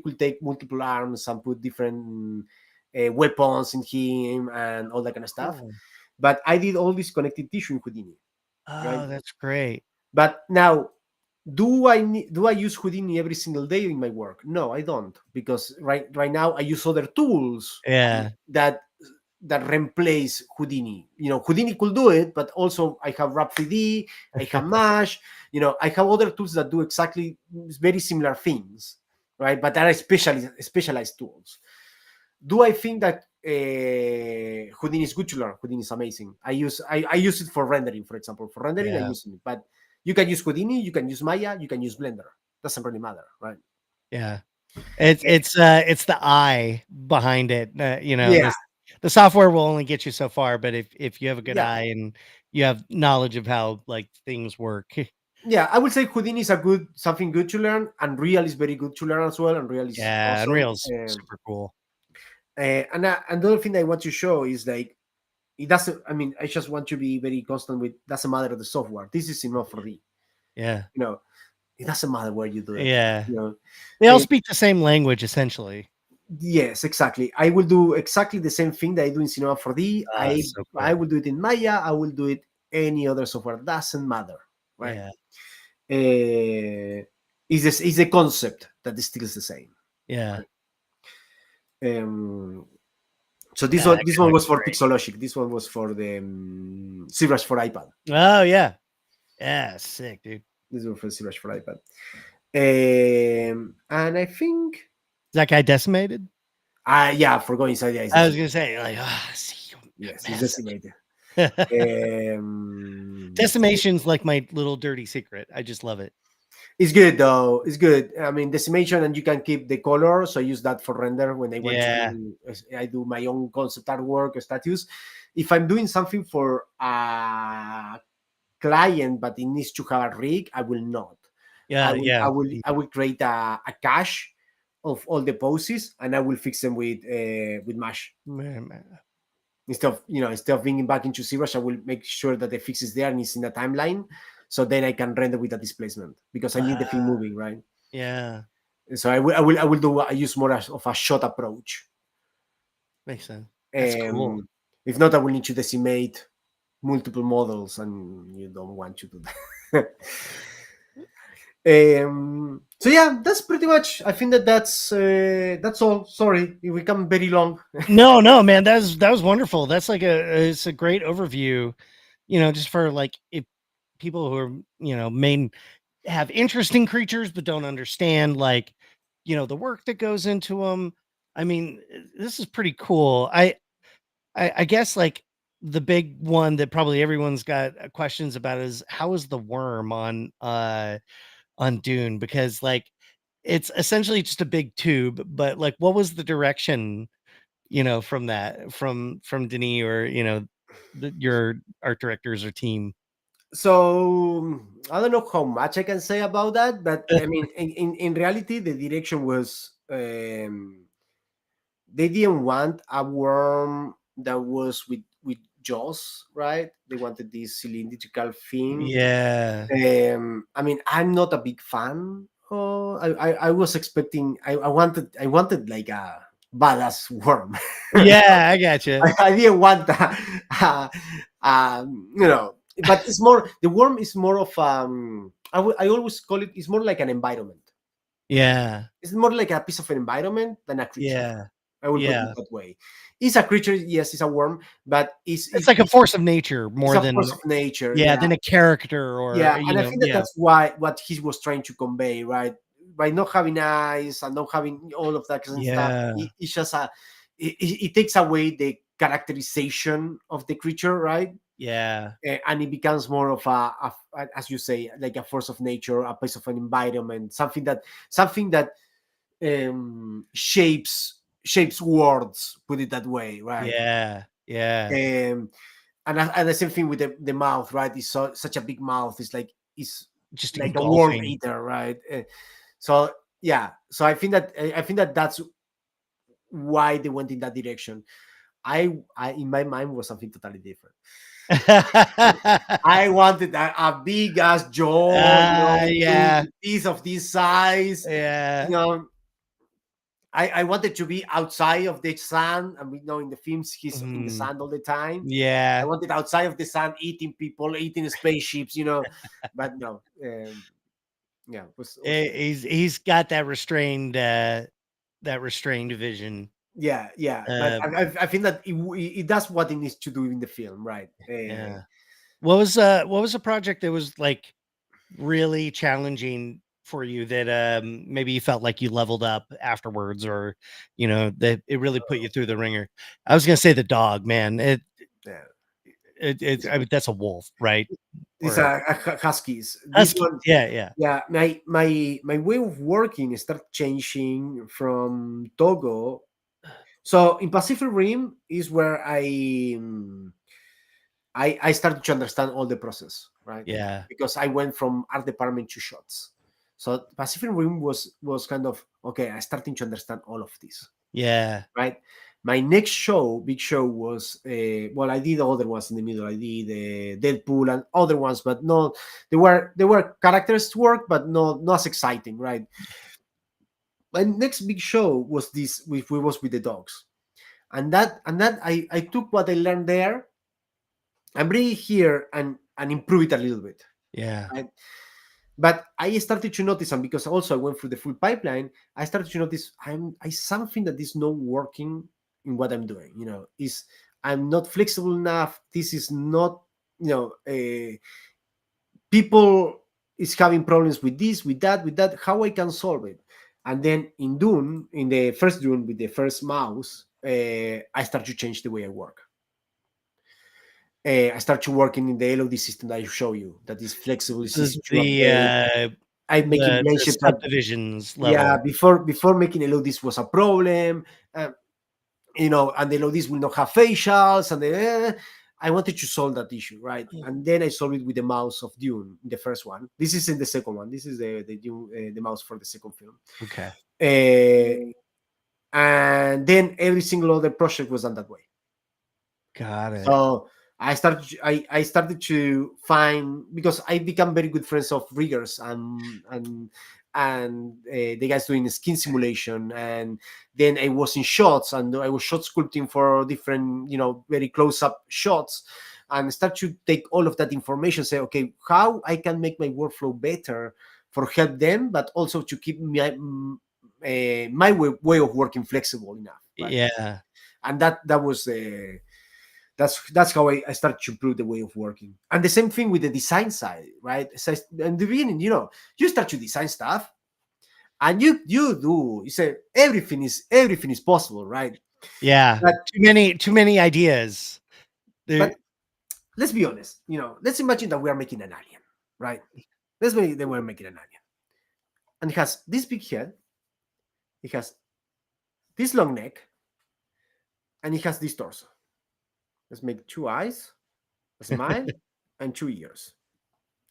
could take multiple arms and put different weapons in him and all that kind of stuff. cool. But I did all this connective tissue in Houdini, right? Oh, that's great. But now, do I use Houdini every single day in my work? No, I don't, because right now I use other tools Yeah. that that replace Houdini. Houdini could do it, but also I have Rap 3D, I have Mesh, I have other tools that do exactly very similar things, right? But that are specialized tools. Do I think that Houdini is good to learn. Houdini is amazing. I use it for rendering, for example. For rendering, I Yeah. use it, but you can use Houdini, you can use Maya, you can use Blender. Doesn't really matter, right? Yeah. It's the eye behind it. Yeah, The software will only get you so far, but if you have a good yeah, eye and you have knowledge of how like things work. yeah. I would say Houdini is a good something good to learn, and Real is very good to learn as well. And Real is Yeah, awesome. Unreal's super cool. And another thing I want to show is like it doesn't. I mean, I just want to be very constant with doesn't matter the software. This is enough for me. Yeah. You know, it doesn't matter where you do it. Yeah. You know, They all Uh, speak the same language essentially. yes, exactly. I will do exactly the same thing that I do in Cinema 4D. So I cool. will do it in Maya. I will do it any other software. Doesn't matter, right? Yeah. Is the concept that is still the same. Yeah. Um, so this That one this kinda one looks was for great. Pixologic. This one was for the ZBrush for iPad. Oh, yeah. Yeah, sick, dude. This one for ZBrush for iPad. And I think, Is that guy decimated? yeah, for going inside, yeah, it's I was decimated. gonna say, like, see you Yes, it's message. decimated. Let's see. Decimation's like my little dirty secret. I just love it. It's good though. It's good. I mean, decimation, and you can keep the color. So I use that for render when I want to Yeah. do. I do my own concept artwork status. If I'm doing something for a client, but it needs to have a rig, I will not. I Yeah, will. yeah. I will. I will create a cache of all the poses, and I will fix them with Mesh. Man. Instead of bringing back into ZBrush, I will make sure that the fix is there and it's in the timeline, so then I can render with a displacement because I need the thing moving, right? Yeah, So I use more of a shot approach. makes sense. That's cool. If not, I will need to decimate multiple models, and you don't want to do that. So yeah, that's pretty much. I think that's all. Sorry if we come very long. No, man, that was wonderful. That's like it's a great overview, just for like if people who are, may have interest in creatures but don't understand like, the work that goes into them. I mean, this is pretty cool. I guess like the big one that probably everyone's got questions about is how is the worm on Dune, because like it's essentially just a big tube, but like what was the direction, from that from Denis or your art directors or team? So I don't know how much I can say about that, but I mean, in reality, the direction was they didn't want a worm that was with jaws, right? They wanted this cylindrical thing. Yeah. I mean, I'm not a big fan. I was expecting. I wanted like a badass worm. Yeah, I gotcha. I didn't want but it's more. The worm is more of I always call it. It's more like an environment. Yeah. It's more like a piece of an environment than a creature. Yeah. I will put it Yeah. that way. It's a creature, yes, it's a worm, but It's like a force of nature it's more a force than, of nature. yeah, Yeah, than a character or, yeah, and I think that yeah. that's why what he was trying to convey, right? By not having eyes and not having all of that kind of stuff, Yeah. it's just it takes away the characterization of the creature, right? Yeah. And it becomes more of as you say, like a force of nature, a piece of an environment, something that shapes words, put it that way, right? Yeah. Yeah. um and the same thing with the mouth, right? It's such a big mouth. It's Just like a worm engulfing. eater, right? So yeah, so I think that that's why they went in that direction. I in my mind was something totally different. I wanted a big ass jaw, Yeah. piece of this size, you Yeah. know. I wanted to be outside of the sun, and we know in the films he's in the Mhm. sun all the time. I Yeah. wanted outside of the sun, eating people, eating spaceships. But no, yeah, was He's got that restrained vision. yeah, yeah. But Um, I think that it does what it needs to do in the film, right? yeah. What was a project that was like really challenging for you that maybe you felt like you leveled up afterwards, or that it really put you through the ringer? I was gonna say the dog, man. Yeah. I mean, that's a wolf, right? These Or are huskies. This husky. one, Yeah, yeah, yeah. My way of working start changing from Togo. So in Pacific Rim is where I started to understand all the process, right? yeah, Because I went from art department to shots. So Pacific Rim was kind of okay. I starting to understand all of this, yeah, right? My next show, big show, was well, I did other ones in the middle. I did Deadpool and other ones, but no, they were characters work, but not as exciting, right? My next big show was this, which was with the dogs, and that I took what I learned there and bring it here and improve it a little bit, yeah, right? But I started to notice, and because also I went through the full pipeline, I started to notice I something that is not working in what I'm doing. Is I'm not flexible enough. This is not, people is having problems with this, with that. How I can solve it? And then in Dune, in the first Dune with the first mouse, I start to change the way I work. I start to working in the LOD system that I show you. That is flexible, it's the easy to the update. uh I'm making the relationships that, subdivisions yeah, level. before making LODs was a problem. And the LODs will not have facials, and I wanted to solve that issue, right? And then I solved it with the mouse of Dune, the first one. This is in the second one. This is the Dune, the mouse for the second film. Okay, Uh, and then every single other project was done that way. got it. So I started to find, because I become very good friends of riggers and the guys doing skin simulation, and then I was in shots and I was shot sculpting for different, very close up shots, and start to take all of that information, say, okay, how I can make my workflow better for help them, but also to keep my way of working flexible enough, right? Yeah, And that was that's how I started to improve the way of working. And the same thing with the design side, right? So in the beginning, you start to design stuff, and you say everything is possible, right? yeah. But Too many ideas. but There. let's be honest. Let's imagine that we are making an alien, right? Let's say that we're making an alien, and it has this big head, it has this long neck, and it has this torso. Let's make two eyes, a smile, and two ears,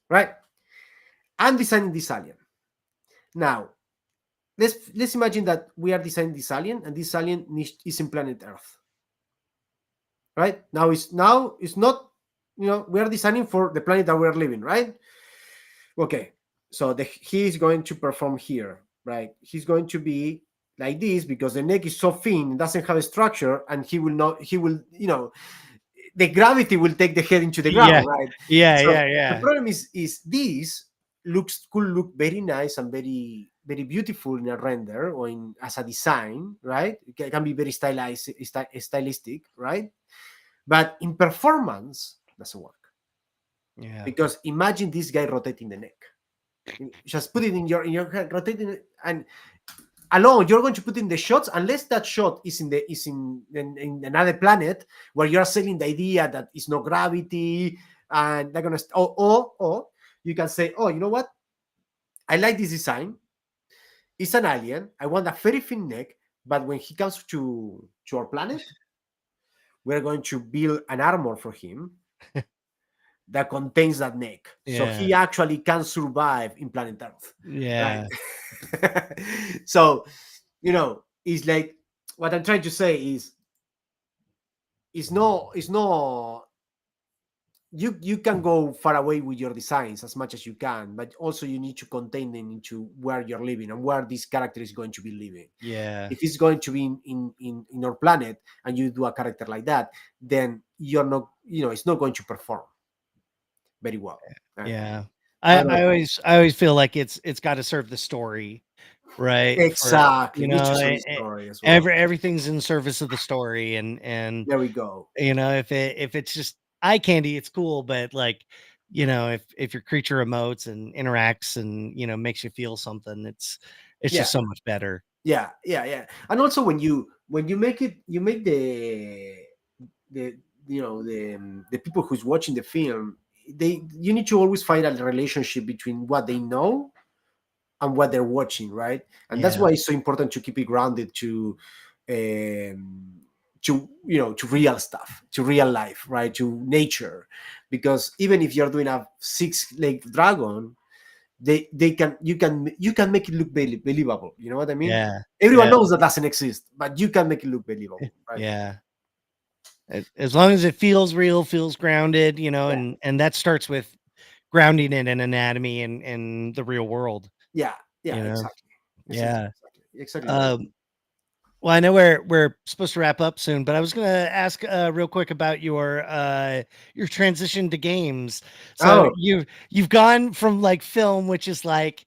right? I'm designing this alien. Now, let's imagine that we are designing this alien, and this alien is in planet Earth, right? Now it's not, we are designing for the planet that we are living, right? Okay, so he is going to perform here, right? He's going to be like this because the neck is so thin, doesn't have a structure, and he will the gravity will take the head into the Yeah, ground, right? yeah, So yeah, the yeah, problem is this could look very nice and very very beautiful in a render or in as a design, right? It can be very stylistic, right? But in performance, doesn't work, yeah, because imagine this guy rotating the neck. Just put it in your head, rotating it, and alone you're going to put in the shots, unless that shot is in another planet where you're selling the idea that it's no gravity, and they're gonna or you can say, oh, you know what, I like this design, it's an alien, I want a very thin neck, but when he comes to our planet, we're going to build an armor for him that contains that neck, so yeah, he actually can survive in planet Earth, right? yeah, So, it's like, what I'm trying to say is, it's no you can go far away with your designs as much as you can, but also you need to contain them into where you're living and where this character is going to be living. yeah, If it's going to be in our planet, and you do a character like that, then you're not, it's not going to perform very well. Uh, yeah. I I don't I know. always I always feel like it's got to serve the story, right? For Exactly, needs to serve the story as well. everything's in service of the story, and There we go. if it's just eye candy, it's cool, but like if your creature emotes and interacts and makes you feel something, it's Yeah, just so much better. yeah. And also when you make it, you make the the people who's watching the film, you need to always find a relationship between what they know and what they're watching, right? And that's Yeah, why it's so important to keep it grounded um, to real stuff, to real life, right? To nature, because even if you're doing a six-legged dragon, they can you can make it look believable. You know what I mean? yeah, Everyone yeah, knows that doesn't exist, but you can make it look believable, right? yeah. As long as it feels real, feels grounded, Yeah, and that starts with grounding it in anatomy and the real world, yeah, yeah. you know? Exactly, Yeah. exactly that. Um, well, I know we're supposed to wrap up soon, but I was gonna ask real quick about your transition to games. So Oh, you've gone from like film, which is like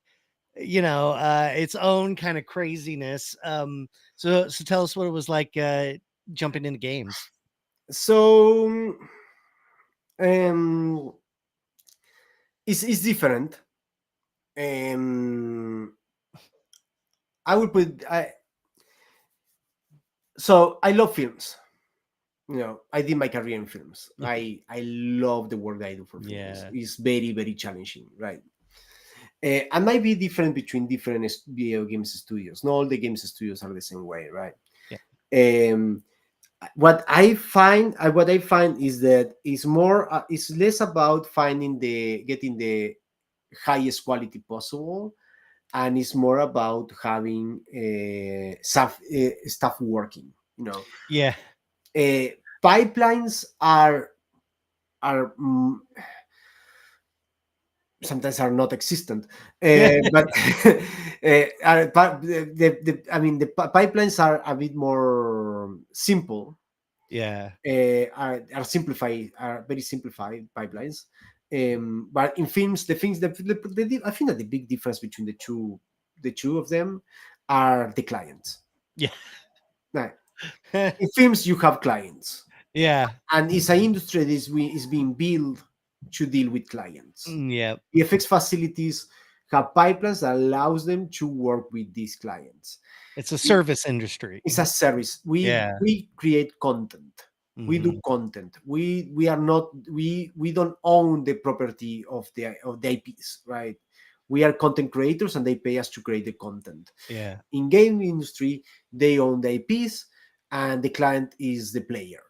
its own kind of craziness. So tell us what it was like jumping into games. so um, it's different. Um, I would put I love films. I did my career in films. I love the work that I do for films. Yeah. It's very very challenging, right? And might be different between different video games studios. Not all the games studios are the same way, right? Yeah. Um, what I find is that it's less about getting the highest quality possible, and it's more about having stuff working. Yeah. Uh, Pipelines are sometimes are not existent, but I mean the pipelines are a bit more simple, Yeah. are simplified, are very simplified pipelines. But in films, the things that I think that the big difference between the two of them are the clients. Yeah. Now, in films, you have clients, Yeah. and it's an industry that is being built to deal with clients. Yeah. The FX facilities have pipelines that allows them to work with these clients. It's a service industry. It's a service. we Yeah. we create content, we do Hmm. content, we are not we don't own the property of the IPs, right? We are content creators and they pay us to create the content. Yeah. In game industry, they own the IPs and the client is the player.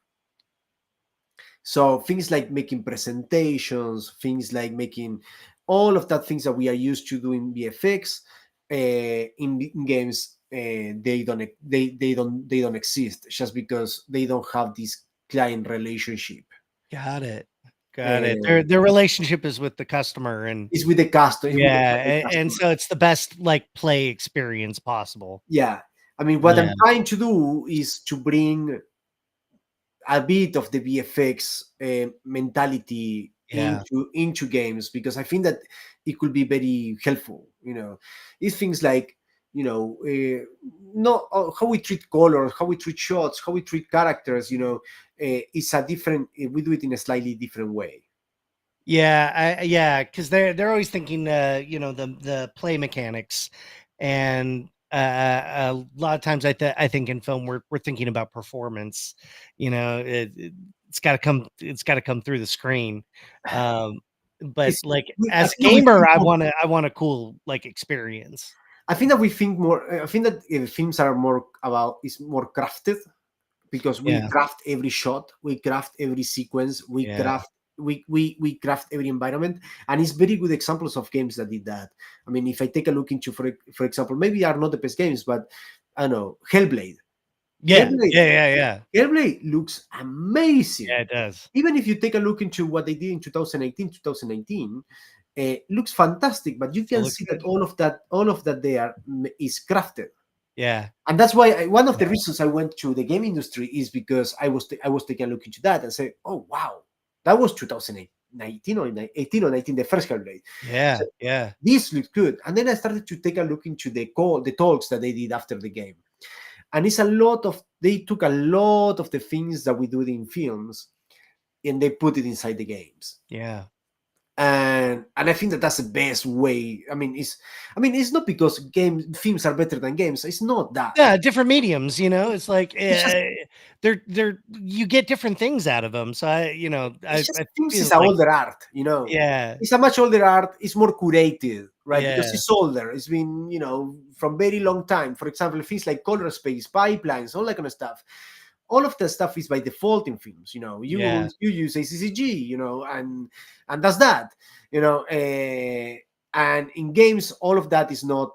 So things like making presentations, things like making all of that, things that we are used to doing VFX, in games, they don't exist just because they don't have this client relationship. Got it. Got it. Their Uh, their relationship is with the customer, and it's with the customer, it's with the yeah, client and customer. so it's the best like play experience possible. Yeah, I mean, what I'm Yeah. trying to do is to bring a bit of the VFX mentality Yeah. into games, because I think that it could be very helpful. It's things like, no, how we treat colors, how we treat shots, how we treat characters. It's a different. We do it in a slightly different way. Yeah, because they're always thinking, the play mechanics, and a lot of times I think in film we're thinking about performance. It's got to come through the screen. Um, but It's like I as a think that we gamer, think I more, want a cool like experience. I think that we think more. I think that films are more about is more crafted, because we Yeah, craft every shot, we craft every sequence, yeah, we craft every environment, and it's very good examples of games that did that. I mean, if I take a look into, for example, maybe are not the best games, but I don't know, yeah, Hellblade, yeah, yeah, yeah. Hellblade looks amazing. Yeah, it does. Even if you take a look into what they did in 2018, 2019, looks fantastic. But you Still can looks see that good. all of that there is crafted. Yeah, And that's why one of the yeah, reasons I went to the game industry is because I was taking a look into that and say, oh wow, that was 2019 or 18 or 19, the first Hellblade. So yeah, yeah, this looks good, and then I started to take a look into the talks that they did after the game, and they took a lot of the things that we do in films and they put it inside the games. yeah. And I think that that's the best way. It's not because films are better than games. It's not that. Yeah, different mediums, it's like, It's just they're you get different things out of them. So I films is feel a like, older art, you know. yeah, It's a much older art. It's more curated, right? Because yeah, it's older. It's been, from very long time. For example, things like color space, pipelines, all that kind of stuff. All of that stuff is by default in films. yeah, You use ACCG, and that's that. And in games, all of that is not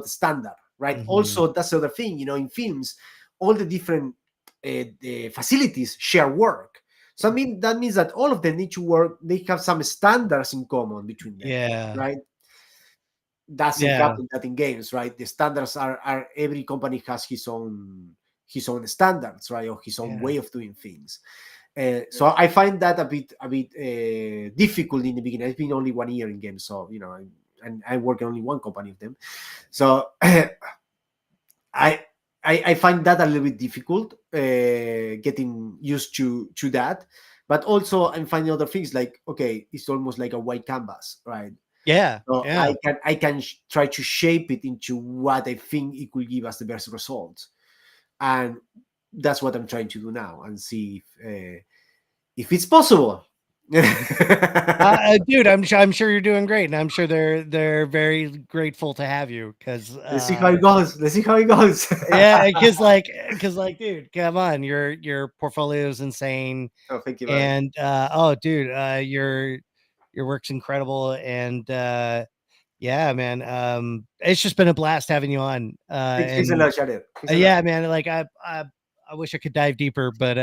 standard, right? mhm, Also, that's the other thing. In films, all the different the facilities share work. So that means that all of them need to work. They have some standards in common between them, yeah, right? Doesn't yeah, happen that in games, right? The standards are every company has his own standards, right, or his own yeah, way of doing things. So I find that a bit difficult in the beginning. It's been only 1 year in games, so and I work in only one company of them. So I, I find that a little bit difficult, getting used to that. But also, I'm finding other things like, okay, it's almost like a white canvas, right? yeah, So yeah. I can try to shape it into what I think it could give us the best results, and that's what I'm trying to do now, and see if it's possible. Dude, I'm sure you're doing great, and I'm sure they're very grateful to have you, because Let's see how it goes. Let's see how it goes. yeah, because dude, come on, your portfolio is insane, Oh, thank you, man. and oh, dude, your work's incredible, and yeah, man, it's just been a blast having you on, Thanks a and lot, Shadir. Thanks a lot. yeah, man, like I wish I could dive deeper, but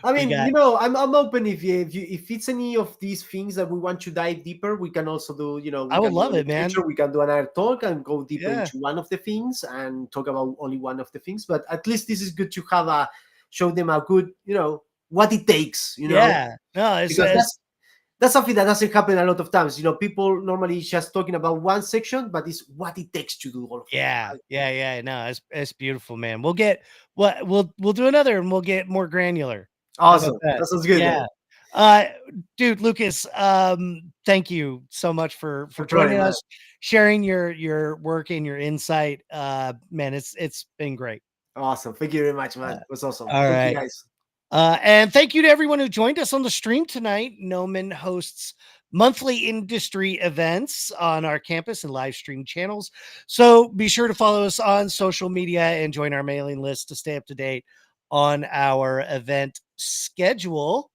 I we mean, got I'm open if it's any of these things that we want to dive deeper, we can also do, we I would can do love in the it, man. future, we can do another talk and go deeper Yeah, into one of the things and talk about only one of the things. But at least this is good to show them a good, what it takes, yeah. No, because that's something that doesn't happen a lot of times. People normally just talking about one section, but it's what it takes to do all of them, yeah, right? yeah, yeah. No, it's beautiful, man. We'll do another, and we'll get more granular. How about Awesome. that? That sounds good, Yeah. man. Uh Dude, Lucas, thank you so much for No problem, joining man. us, sharing your work and your insight. Man, it's been great. Awesome. Thank you very much, man. Uh, It was awesome. all Thank you, right. guys. And thank you to everyone who joined us on the stream tonight. Noman hosts monthly industry events on our campus and live stream channels. So be sure to follow us on social media and join our mailing list to stay up to date on our event schedule.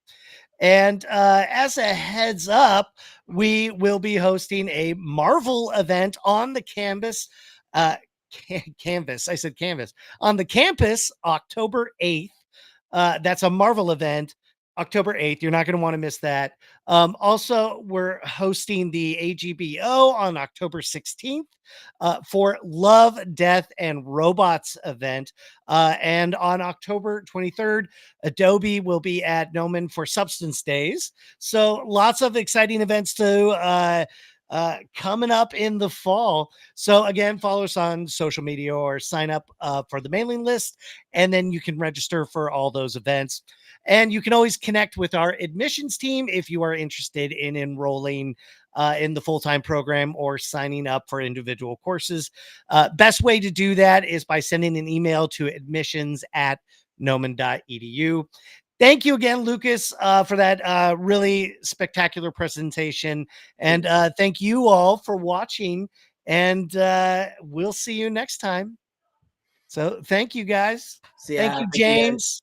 And as a heads up, we will be hosting a Marvel event on the canvas. Canvas. I said canvas on the campus, October 8th. That's a Marvel event, October 8th. You're not going to want to miss that. Also, we're hosting the AGBO on October 16th for Love, Death, and Robots event. And on October 23rd, Adobe will be at Noman for Substance Days. So lots of exciting events to coming up in the fall. So again, follow us on social media or sign up for the mailing list, and then you can register for all those events. And you can always connect with our admissions team if you are interested in enrolling in the full-time program or signing up for individual courses. Best way to do that is by sending an email to admissions@noman.edu. Thank you again, Lucas, for that really spectacular presentation. Thank And thank you all for watching. And we'll see you next time. So thank you, guys. See Thank ya. you, Thank you, guys. James.